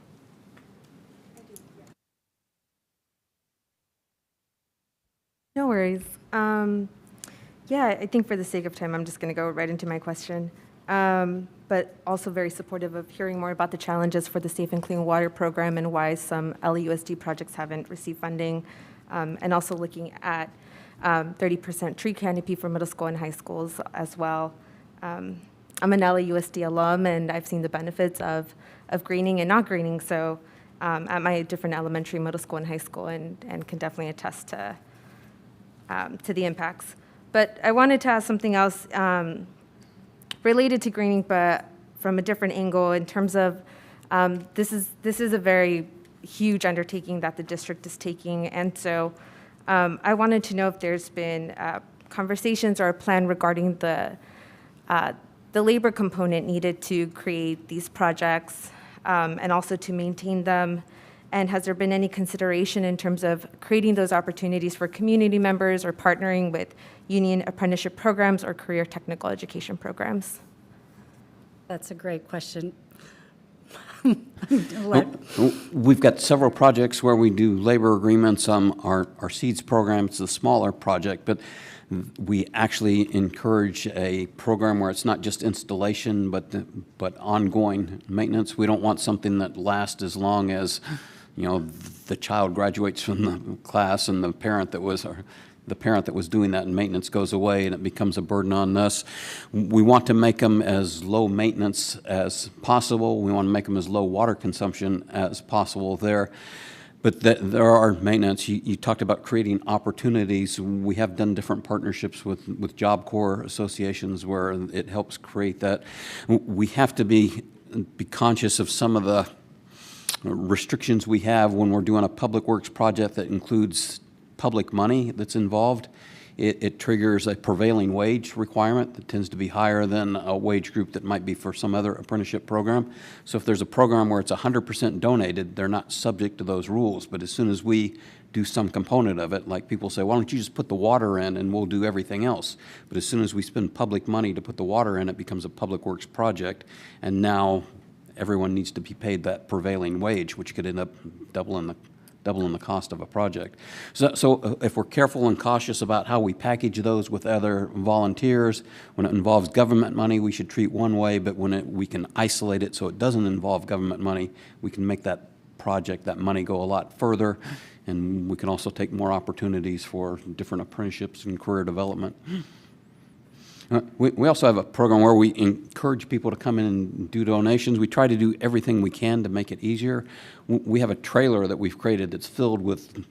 No worries. Yeah, I think for the sake of time, I'm just going to go right into my question. But also very supportive of hearing more about the challenges for the Safe and Clean Water Program and why some LAUSD projects haven't received funding, and also looking at 30% tree canopy for middle school and high schools as well. I'm an LAUSD alum, and I've seen the benefits of greening and not greening, so at my different elementary, middle school, and high school, and can definitely attest to the impacts. But I wanted to ask something else related to greening, but from a different angle in terms of this is a very huge undertaking that the district is taking, and so I wanted to know if there's been conversations or a plan regarding the labor component needed to create these projects and also to maintain them. And has there been any consideration in terms of creating those opportunities for community members or partnering with union apprenticeship programs or career technical education programs? That's a great question. We've got several projects where we do labor agreements. Our SEEDS program is a smaller project, but we actually encourage a program where it's not just installation, but ongoing maintenance. We don't want something that lasts as long as, the child graduates from the class and the parent that was doing that and maintenance goes away and it becomes a burden on us. We want to make them as low maintenance as possible. We want to make them as low water consumption as possible there. But there are maintenance. You talked about creating opportunities. We have done different partnerships with Job Corps associations where it helps create that. We have to be conscious of some of the restrictions we have when we're doing a public works project that includes public money that's involved. It triggers a prevailing wage requirement that tends to be higher than a wage group that might be for some other apprenticeship program. So if there's a program where it's 100% donated, they're not subject to those rules. But as soon as we do some component of it, like people say, why don't you just put the water in and we'll do everything else? But as soon as we spend public money to put the water in, it becomes a public works project. And now everyone needs to be paid that prevailing wage, which could end up doubling the cost of a project. So if we're careful and cautious about how we package those with other volunteers, when it involves government money, we should treat one way, but when we can isolate it so it doesn't involve government money, we can make that project, that money go a lot further, and we can also take more opportunities for different apprenticeships and career development. We also have a program where we encourage people to come in and do donations. We try to do everything we can to make it easier. We have a trailer that we've created that's filled with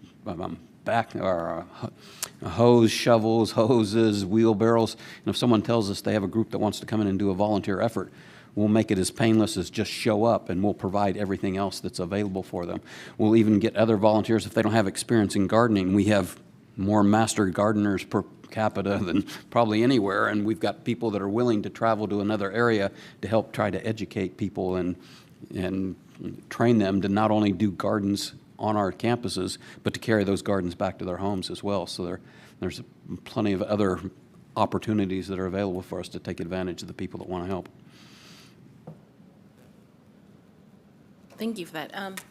hose, shovels, hoses, wheelbarrows. And if someone tells us they have a group that wants to come in and do a volunteer effort, we'll make it as painless as just show up, and we'll provide everything else that's available for them. We'll even get other volunteers if they don't have experience in gardening. We have more master gardeners per capita than probably anywhere, and we've got people that are willing to travel to another area to help try to educate people and train them to not only do gardens on our campuses, but to carry those gardens back to their homes as well. So there's plenty of other opportunities that are available for us to take advantage of the people that want to help. Thank you for that.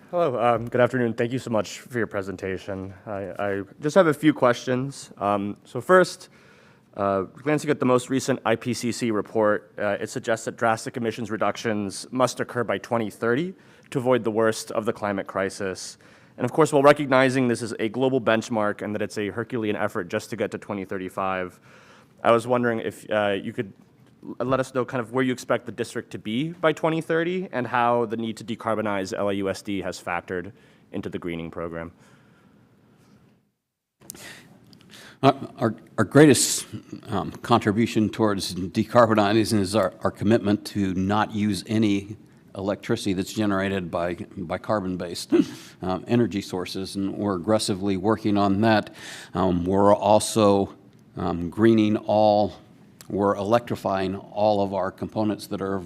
Hello, good afternoon. Thank you so much for your presentation. I just have a few questions. So first, glancing at the most recent IPCC report, it suggests that drastic emissions reductions must occur by 2030 to avoid the worst of the climate crisis. And of course, while recognizing this is a global benchmark and that it's a Herculean effort just to get to 2035, I was wondering if you could let us know kind of where you expect the district to be by 2030 and how the need to decarbonize LAUSD has factored into the greening program. Our greatest contribution towards decarbonizing is our commitment to not use any electricity that's generated by carbon-based energy sources, and we're aggressively working on that. We're also we're electrifying all of our components that are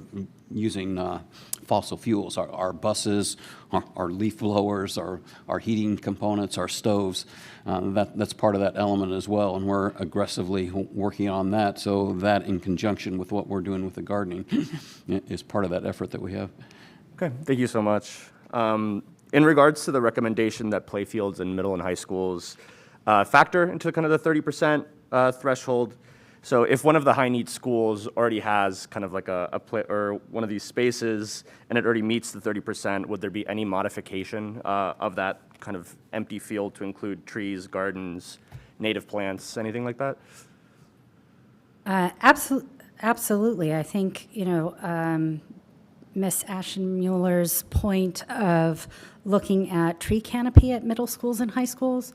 using fossil fuels, our buses, our leaf blowers, our heating components, our stoves. That's part of that element as well, and we're aggressively working on that. So that, in conjunction with what we're doing with the gardening, is part of that effort that we have. Okay, thank you so much. In regards to the recommendation that playfields in middle and high schools factor into kind of the 30% threshold, so if one of the high-need schools already has kind of like a play or one of these spaces and it already meets the 30%, would there be any modification of that kind of empty field to include trees, gardens, native plants, anything like that? Absolutely. I think, Ms. Aschenmueller's point of looking at tree canopy at middle schools and high schools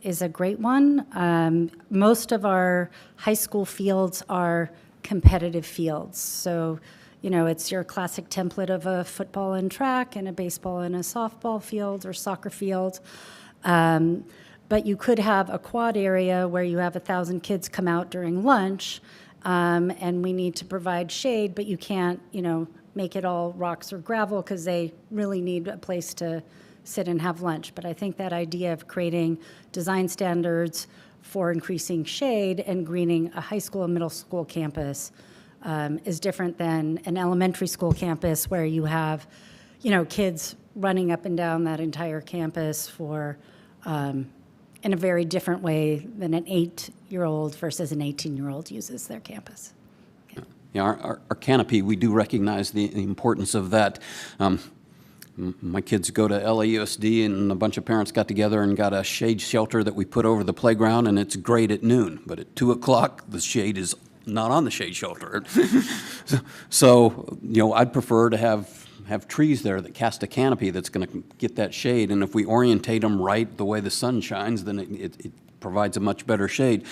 is a great one. Most of our high school fields are competitive fields. So, it's your classic template of a football and track and a baseball and a softball field or soccer field. But you could have a quad area where you have 1,000 kids come out during lunch, and we need to provide shade, but you can't, make it all rocks or gravel because they really need a place to sit and have lunch. But I think that idea of creating design standards for increasing shade and greening a high school and middle school campus is different than an elementary school campus where you have, kids running up and down that entire campus for in a very different way than an 8-year-old versus an 18-year-old uses their campus. Yeah, our canopy, we do recognize the importance of that. My kids go to LAUSD, and a bunch of parents got together and got a shade shelter that we put over the playground, and it's great at noon. But at 2 o'clock, the shade is not on the shade shelter. So, I'd prefer to have trees there that cast a canopy that's going to get that shade. And if we orientate them right the way the sun shines, then it provides a much better shade.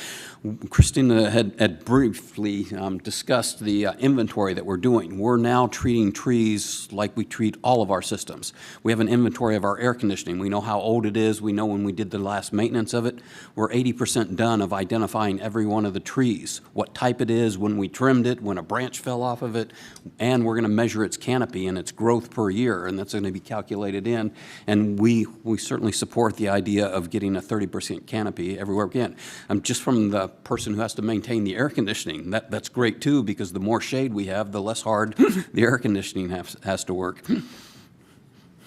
Christina had briefly discussed the inventory that we're doing. We're now treating trees like we treat all of our systems. We have an inventory of our air conditioning. We know how old it is. We know when we did the last maintenance of it. We're 80% done of identifying every one of the trees, what type it is, when we trimmed it, when a branch fell off of it, and we're going to measure its canopy and its growth per year, and that's going to be calculated in. And we certainly support the idea of getting a 30% canopy everywhere again. Just from the person who has to maintain the air conditioning, that's great too, because the more shade we have, the less hard the air conditioning has to work.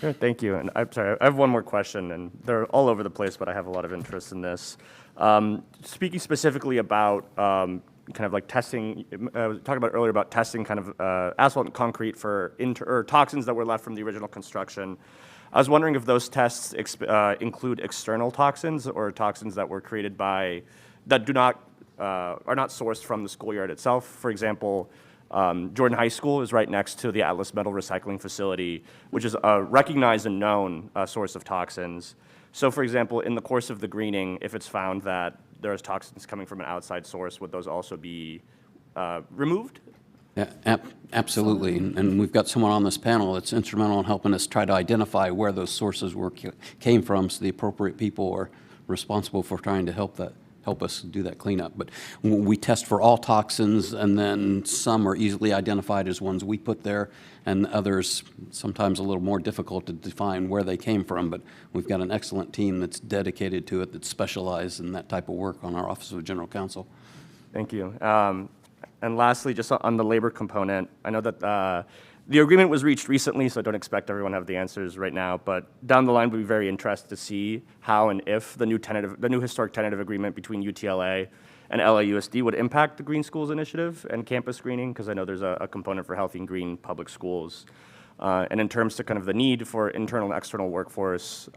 Sure, thank you. And I'm sorry, I have one more question, and they're all over the place, but I have a lot of interest in this. Speaking specifically about kind of like testing, talking about earlier about testing kind of asphalt and concrete for toxins that were left from the original construction. I was wondering if those tests include external toxins or toxins that were created that are not sourced from the schoolyard itself. For example, Jordan High School is right next to the Atlas Metal Recycling Facility, which is a recognized and known source of toxins. So, for example, in the course of the greening, if it's found that there's toxins coming from an outside source, would those also be removed? Yeah, absolutely, and we've got someone on this panel that's instrumental in helping us try to identify where those sources came from, so the appropriate people are responsible for trying to help us do that cleanup. But we test for all toxins, and then some are easily identified as ones we put there, and others sometimes a little more difficult to define where they came from. But we've got an excellent team that's dedicated to it, that's specialized in that type of work on our Office of General Counsel. Thank you. And lastly, just on the labor component, I know that the agreement was reached recently, so I don't expect everyone to have the answers right now, but down the line, we'd be very interested to see how and if the new historic tentative agreement between UTLA and LAUSD would impact the Green Schools Initiative and campus greening, because I know there's a component for healthy and green public schools. And in terms to kind of the need for internal and external workforce,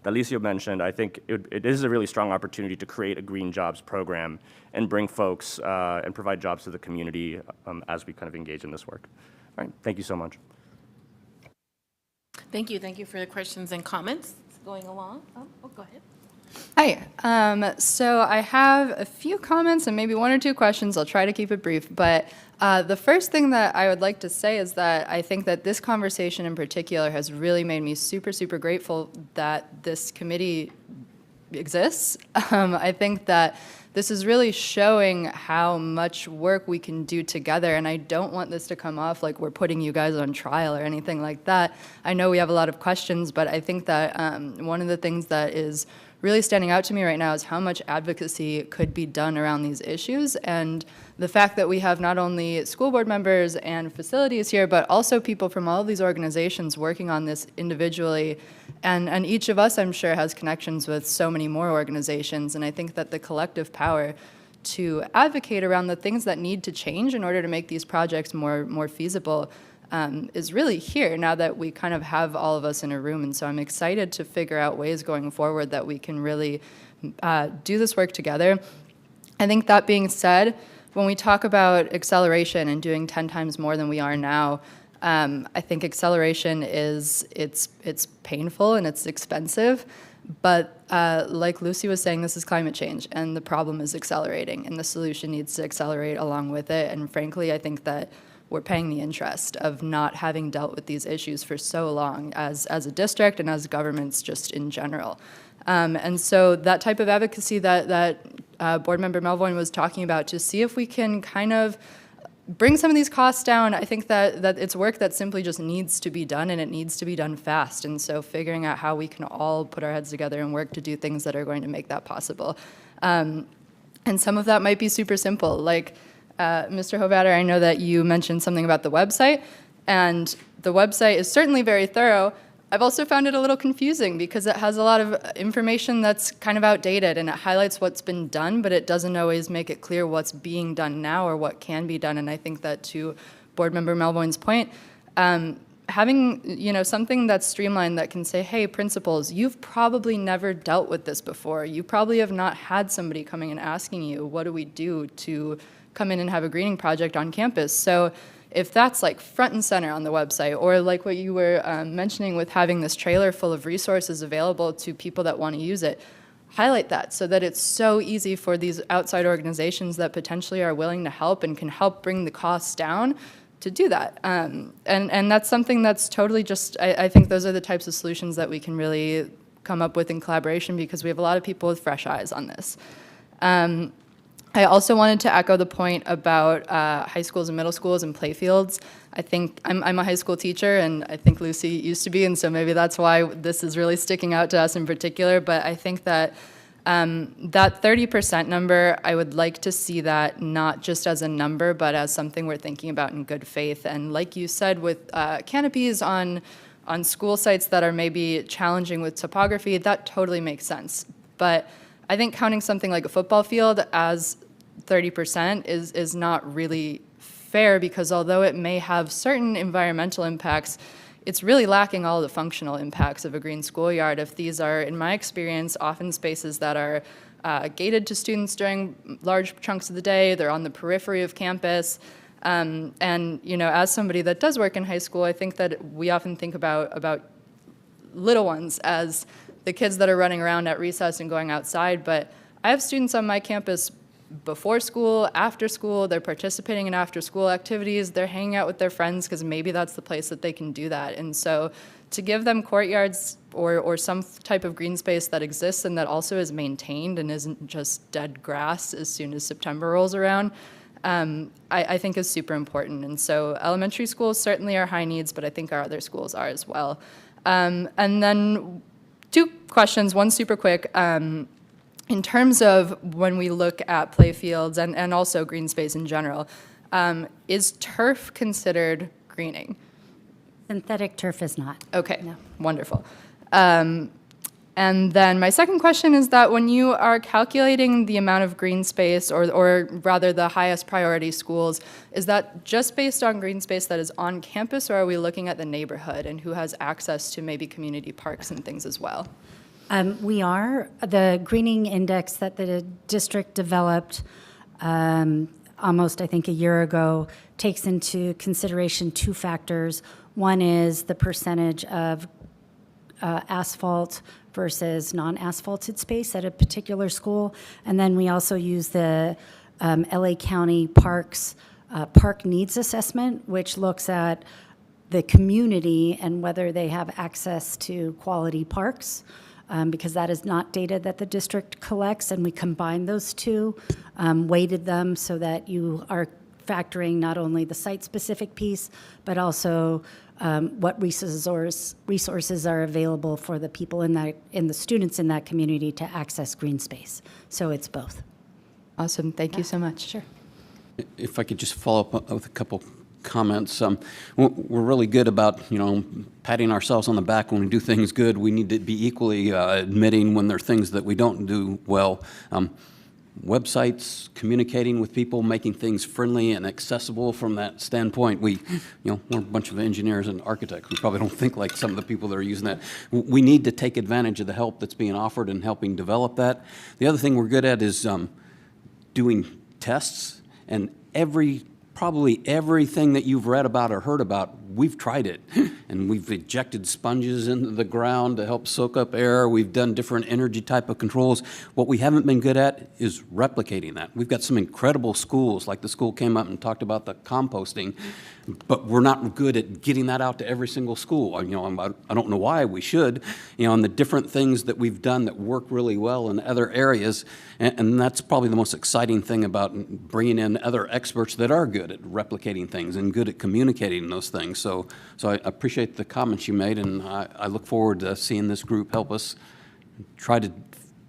that Licio mentioned, I think it is a really strong opportunity to create a green jobs program and bring folks and provide jobs to the community as we kind of engage in this work. All right, thank you so much. Thank you. Thank you for the questions and comments. Going along. Go ahead. Hi. So I have a few comments and maybe one or two questions. I'll try to keep it brief. But the first thing that I would like to say is that I think that this conversation in particular has really made me super, super grateful that this committee exists. I think that this is really showing how much work we can do together, and I don't want this to come off like we're putting you guys on trial or anything like that. I know we have a lot of questions, but I think that one of the things that is really standing out to me right now is how much advocacy could be done around these issues, and the fact that we have not only school board members and facilities here, but also people from all of these organizations working on this individually, and each of us, I'm sure, has connections with so many more organizations, and I think that the collective power to advocate around the things that need to change in order to make these projects more feasible is really here now that we kind of have all of us in a room. And so I'm excited to figure out ways going forward that we can really do this work together. I think that being said, when we talk about acceleration and doing 10 times more than we are now, I think acceleration it's painful and it's expensive. But like Lucy was saying, this is climate change, and the problem is accelerating, and the solution needs to accelerate along with it. And frankly, I think that we're paying the interest of not having dealt with these issues for so long as a district and as governments just in general. And so that type of advocacy that Board Member Melvoin was talking about, to see if we can kind of bring some of these costs down, I think that it's work that simply just needs to be done, and it needs to be done fast. And so figuring out how we can all put our heads together and work to do things that are going to make that possible. And some of that might be super simple, like Mr. Hovatter, I know that you mentioned something about the website, and the website is certainly very thorough. I've also found it a little confusing because it has a lot of information that's kind of outdated, and it highlights what's been done, but it doesn't always make it clear what's being done now or what can be done. And I think that, to Board Member Melvoin's point, having something that's streamlined that can say, hey, principals, you've probably never dealt with this before. You probably have not had somebody coming and asking you, what do we do to come in and have a greening project on campus? So if that's like front and center on the website, or like what you were mentioning with having this trailer full of resources available to people that want to use it, highlight that so that it's so easy for these outside organizations that potentially are willing to help and can help bring the costs down to do that. And that's something that's totally just, I think those are the types of solutions that we can really come up with in collaboration, because we have a lot of people with fresh eyes on this. I also wanted to echo the point about high schools and middle schools and play-fields. I think I'm a high school teacher, and I think Lucy used to be, and so maybe that's why this is really sticking out to us in particular. But I think that that 30% number, I would like to see that not just as a number, but as something we're thinking about in good faith. And like you said, with canopies on school sites that are maybe challenging with topography, that totally makes sense. But I think counting something like a football field as 30% is not really fair, because although it may have certain environmental impacts, it's really lacking all the functional impacts of a green schoolyard if these are, in my experience, often spaces that are gated to students during large chunks of the day. They're on the periphery of campus. And as somebody that does work in high school, I think that we often think about little ones as the kids that are running around at recess and going outside, but I have students on my campus before school, after school, they're participating in after school activities, they're hanging out with their friends because maybe that's the place that they can do that. And so to give them courtyards or some type of green space that exists and that also is maintained and isn't just dead grass as soon as September rolls around, I think is super important. And so elementary schools certainly are high needs, but I think our other schools are as well. And then two questions, one super quick. In terms of when we look at play fields and also green space in general, is turf considered greening? Synthetic turf is not. Okay, no. Wonderful. And then my second question is that when you are calculating the amount of green space, or rather the highest priority schools, is that just based on green space that is on campus, or are we looking at the neighborhood and who has access to maybe community parks and things as well? We are. The greening index that the district developed almost, I think, a year ago takes into consideration two factors. One is the percentage of asphalt versus non-asphalted space at a particular school. And then we also use the LA County Parks Park Needs Assessment, which looks at the community and whether they have access to quality parks, because that is not data that the district collects, and we combine those two, weighted them so that you are factoring not only the site-specific piece, but also what resources are available for the people in the students in that community to access green space. So it's both. Awesome. Thank you so much. Sure. If I could just follow up with a couple comments. We're really good about, patting ourselves on the back when we do things good. We need to be equally admitting when there are things that we don't do well. Websites, communicating with people, making things friendly and accessible from that standpoint. We're a bunch of engineers and architects. We probably don't think like some of the people that are using that. We need to take advantage of the help that's being offered and helping develop that. The other thing we're good at is doing tests, and probably everything that you've read about or heard about, we've tried it. And we've ejected sponges into the ground to help soak up air. We've done different energy type of controls. What we haven't been good at is replicating that. We've got some incredible schools, like the school came up and talked about the composting, but we're not good at getting that out to every single school. I don't know why we should, and the different things that we've done that work really well in other areas. And that's probably the most exciting thing about bringing in other experts that are good at replicating things and good at communicating those things. So I appreciate the comments you made, and I look forward to seeing this group help us try to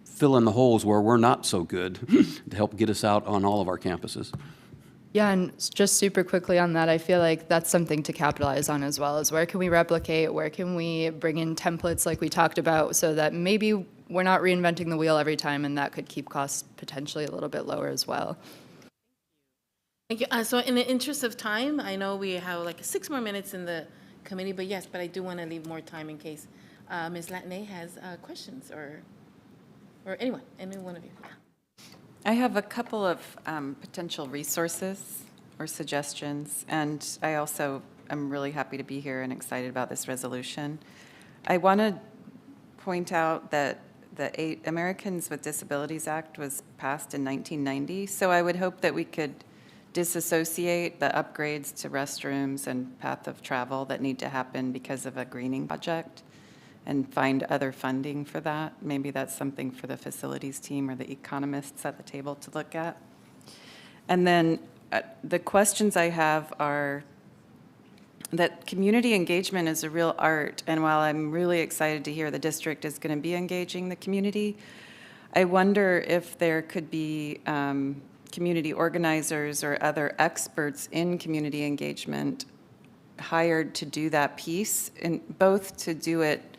fill in the holes where we're not so good to help get us out on all of our campuses. Yeah, and just super quickly on that, I feel like that's something to capitalize on as well, is where can we replicate, where can we bring in templates like we talked about, so that maybe we're not reinventing the wheel every time, and that could keep costs potentially a little bit lower as well. Thank you. So in the interest of time, I know we have like 6 more minutes in the committee, but I do want to leave more time in case Ms. Latney has questions, or any one of you. Yeah. I have a couple of potential resources or suggestions, and I also am really happy to be here and excited about this resolution. I want to point out that the Americans with Disabilities Act was passed in 1990, so I would hope that we could disassociate the upgrades to restrooms and path of travel that need to happen because of a greening project and find other funding for that. Maybe that's something for the facilities team or the economists at the table to look at. And then the questions I have are that community engagement is a real art, and while I'm really excited to hear the district is going to be engaging the community, I wonder if there could be community organizers or other experts in community engagement hired to do that piece, and both to do it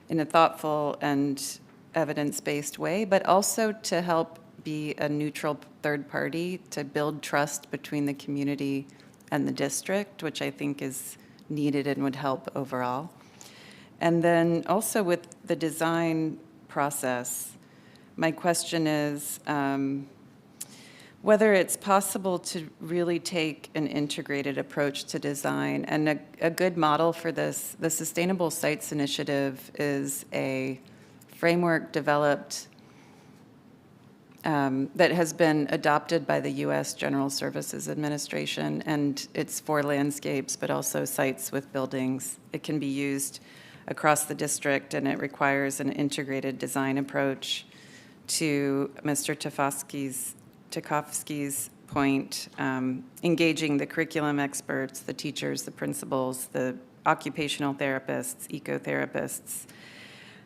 in a thoughtful and evidence-based way, but also to help be a neutral third party to build trust between the community and the district, which I think is needed and would help overall. And then also with the design process, my question is whether it's possible to really take an integrated approach to design. And a good model for this, the Sustainable Sites Initiative, is a framework developed that has been adopted by the U.S. General Services Administration, and it's for landscapes, but also sites with buildings. It can be used across the district, and it requires an integrated design approach. To Mr. Tchaikovsky's point, engaging the curriculum experts, the teachers, the principals, the occupational therapists, ecotherapists,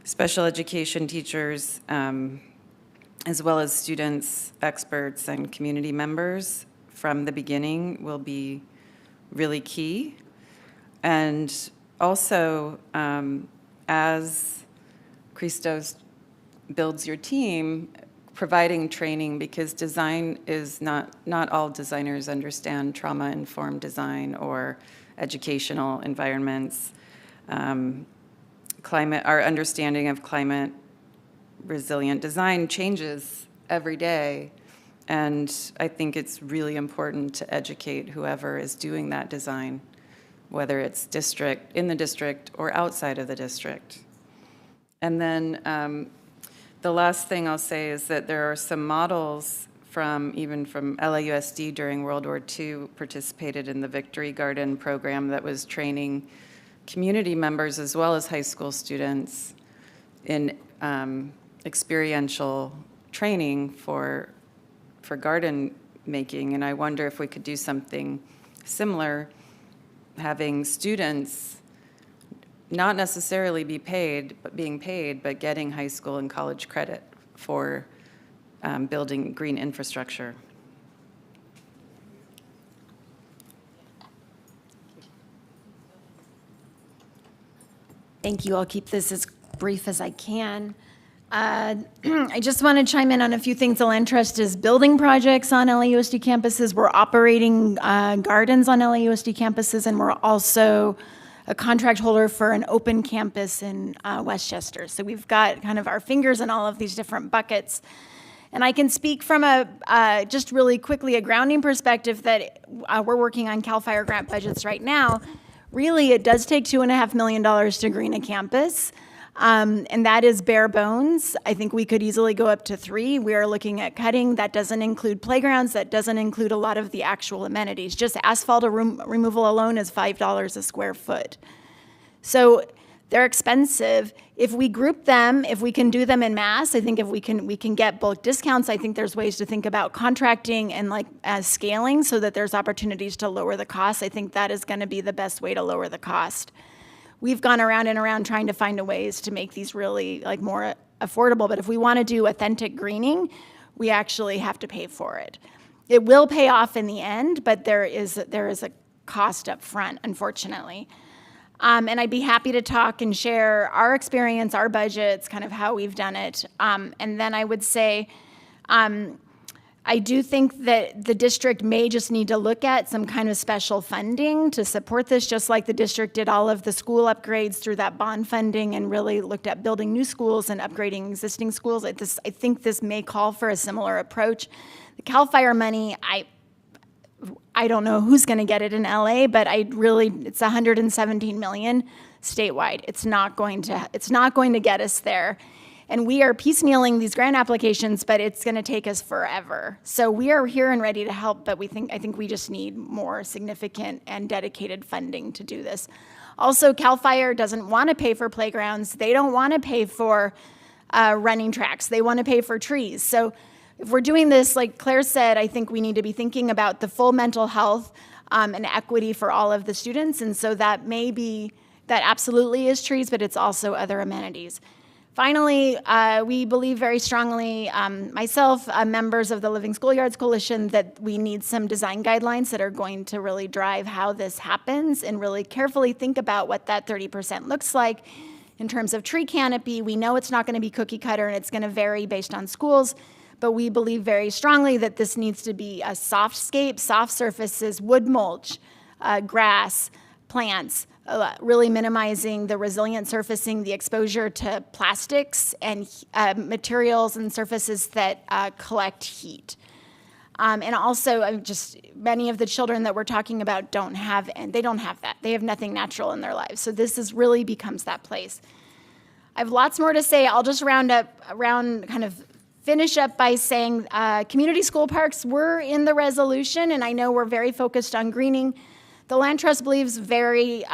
special education teachers, as well as students, experts, and community members from the beginning will be really key. And also, as Christos builds your team, providing training, because design is not all designers understand trauma-informed design or educational environments. Our understanding of climate resilient design changes every day. And I think it's really important to educate whoever is doing that design, whether it's in the district or outside of the district. And then the last thing I'll say is that there are some models even from LAUSD during World War II participated in the Victory Garden program that was training community members as well as high school students in experiential training for garden making. And I wonder if we could do something similar, having students not necessarily being paid, but getting high school and college credit for building green infrastructure. Thank you. I'll keep this as brief as I can. I just want to chime in on a few things. The Land Trust is building projects on LAUSD campuses. We're operating gardens on LAUSD campuses, and we're also a contract holder for an open campus in Westchester. So we've got kind of our fingers in all of these different buckets. And I can speak from just really quickly, a grounding perspective that we're working on CAL FIRE grant budgets right now. Really, it does take $2.5 million to green a campus. And that is bare bones. I think we could easily go up to 3. We are looking at cutting. That doesn't include playgrounds. That doesn't include a lot of the actual amenities. Just asphalt removal alone is $5 a square foot. So they're expensive. If we group them, if we can do them in mass, I think if we can get bulk discounts, I think there's ways to think about contracting and scaling so that there's opportunities to lower the cost. I think that is going to be the best way to lower the cost. We've gone around and around trying to find ways to make these really more affordable, but if we want to do authentic greening, we actually have to pay for it. It will pay off in the end, but there is a cost up front, unfortunately. And I'd be happy to talk and share our experience, our budgets, kind of how we've done it. And then I would say, I do think that the district may just need to look at some kind of special funding to support this, just like the district did all of the school upgrades through that bond funding and really looked at building new schools and upgrading existing schools. I think this may call for a similar approach. The CAL FIRE money, I don't know who's going to get it in LA, but it's $117 million statewide. It's not going to get us there. And we are piecemealing these grant applications, but it's going to take us forever. So we are here and ready to help, but I think we just need more significant and dedicated funding to do this. Also, CAL FIRE doesn't want to pay for playgrounds. They don't want to pay for running tracks. They want to pay for trees. So if we're doing this, like Claire said, I think we need to be thinking about the full mental health and equity for all of the students. And so that absolutely is trees, but it's also other amenities. Finally, we believe very strongly, myself, members of the Living Schoolyards Coalition, that we need some design guidelines that are going to really drive how this happens and really carefully think about what that 30% looks like in terms of tree canopy. We know it's not going to be cookie cutter and it's going to vary based on schools, but we believe very strongly that this needs to be a softscape, soft surfaces, wood mulch, grass, plants, really minimizing the resilient surfacing, the exposure to plastics and materials and surfaces that collect heat. And also, many of the children that we're talking about don't have that. They have nothing natural in their lives. So this really becomes that place. I have lots more to say. I'll just finish up by saying community school parks were in the resolution, and I know we're very focused on greening. The Land Trust believes very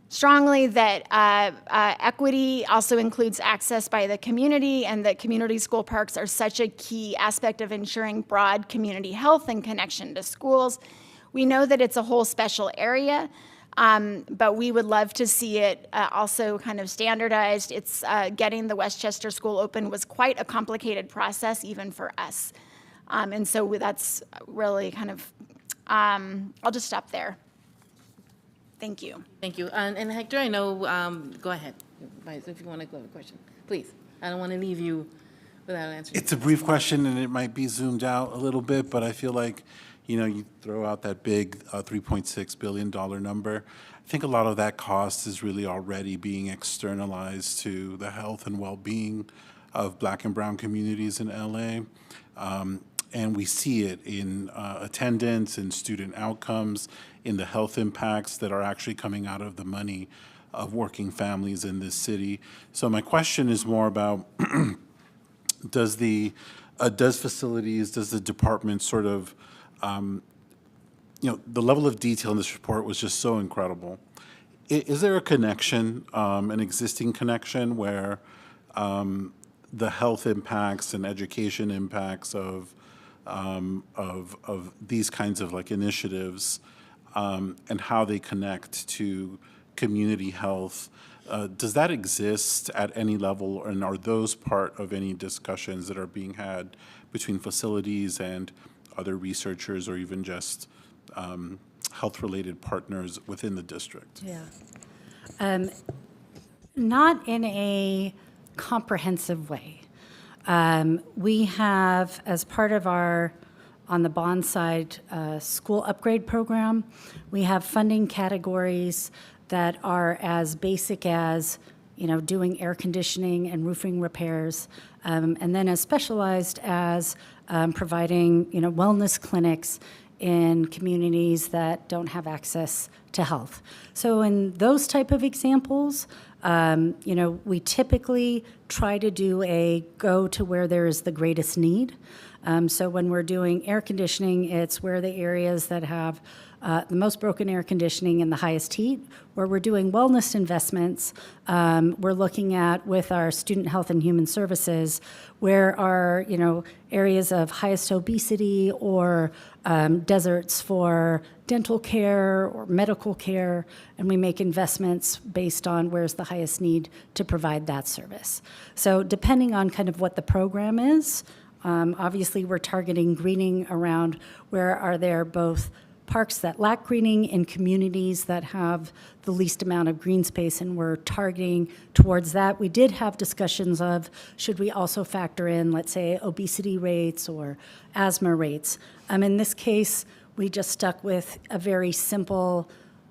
strongly that equity also includes access by the community, and that community school parks are such a key aspect of ensuring broad community health and connection to schools. We know that it's a whole special area, but we would love to see it also kind of standardized. It's getting the Westchester School open was quite a complicated process, even for us. And so that's really kind of, I'll just stop there. Thank you. Thank you. And Hector, I know, go ahead, if you want to go to a question, please. I don't want to leave you without answering. It's a brief question, and it might be zoomed out a little bit, but I feel like, you throw out that big $3.6 billion number. I think a lot of that cost is really already being externalized to the health and well-being of Black and brown communities in LA. And we see it in attendance, in student outcomes, in the health impacts that are actually coming out of the money of working families in this city. So my question is more about does facilities, does the department sort of, the level of detail in this report was just so incredible. Is there a connection, an existing connection where the health impacts and education impacts of these kinds of like initiatives and how they connect to community health? Does that exist at any level, and are those part of any discussions that are being had between facilities and other researchers or even just health-related partners within the district? Yeah. Not in a comprehensive way. We have, as part of our, on the bond side, school upgrade program, we have funding categories that are as basic as, doing air conditioning and roofing repairs, and then as specialized as providing, wellness clinics in communities that don't have access to health. So in those type of examples, we typically try to do a go to where there is the greatest need. So when we're doing air conditioning, it's where the areas that have the most broken air conditioning and the highest heat. Where we're doing wellness investments, we're looking at with our student health and human services, where are areas of highest obesity or deserts for dental care or medical care, and we make investments based on where's the highest need to provide that service. So depending on kind of what the program is, obviously we're targeting greening around where are there both parks that lack greening in communities that have the least amount of green space, and we're targeting towards that. We did have discussions of should we also factor in, let's say, obesity rates or asthma rates. In this case, we just stuck with a very simple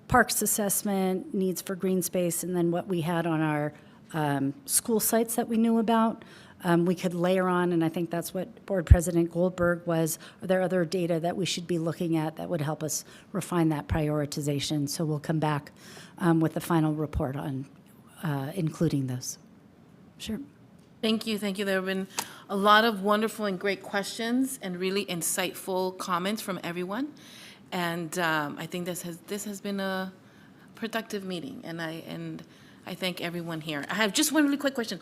parks assessment, needs for green space, and then what we had on our school sites that we knew about. We could layer on, and I think that's what Board President Goldberg was, are there other data that we should be looking at that would help us refine that prioritization? So we'll come back with the final report on including those. Sure. Thank you. There have been a lot of wonderful and great questions and really insightful comments from everyone. And I think this has been a productive meeting, and I thank everyone here. I have just one really quick question.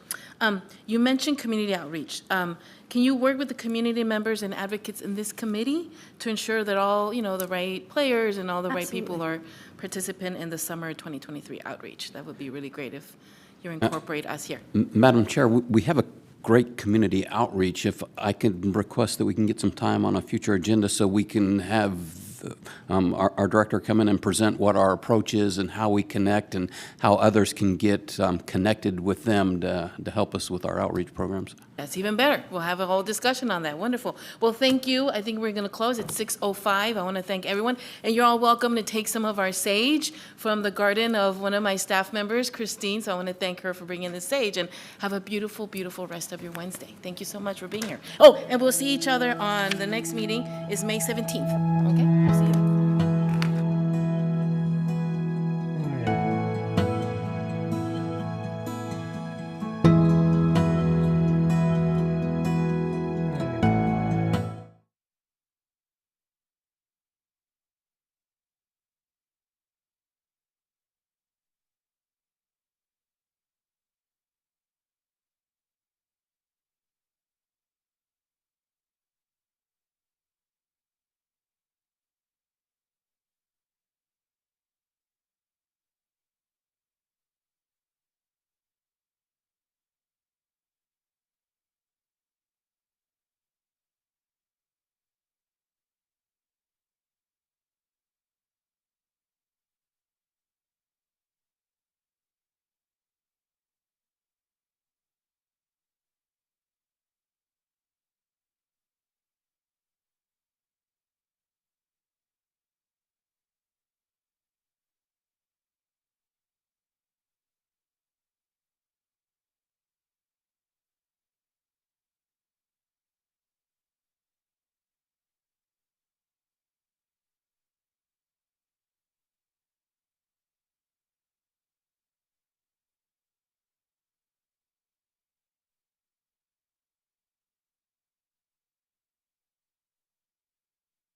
You mentioned community outreach. Can you work with the community members and advocates in this committee to ensure that all, the right players and all the right people are participant in the summer 2023 outreach? That would be really great if you incorporate us here. Madam Chair, we have a great community outreach. If I could request that we can get some time on a future agenda so we can have our director come in and present what our approach is and how we connect and how others can get connected with them to help us with our outreach programs. That's even better. We'll have a whole discussion on that. Wonderful. Well, thank you. I think we're going to close at 6:05. I want to thank everyone. And you're all welcome to take some of our sage from the garden of one of my staff members, Christine. So I want to thank her for bringing the sage, and have a beautiful, beautiful rest of your Wednesday. Thank you so much for being here. Oh, and we'll see each other on the next meeting is May 17th. Okay? We'll see you.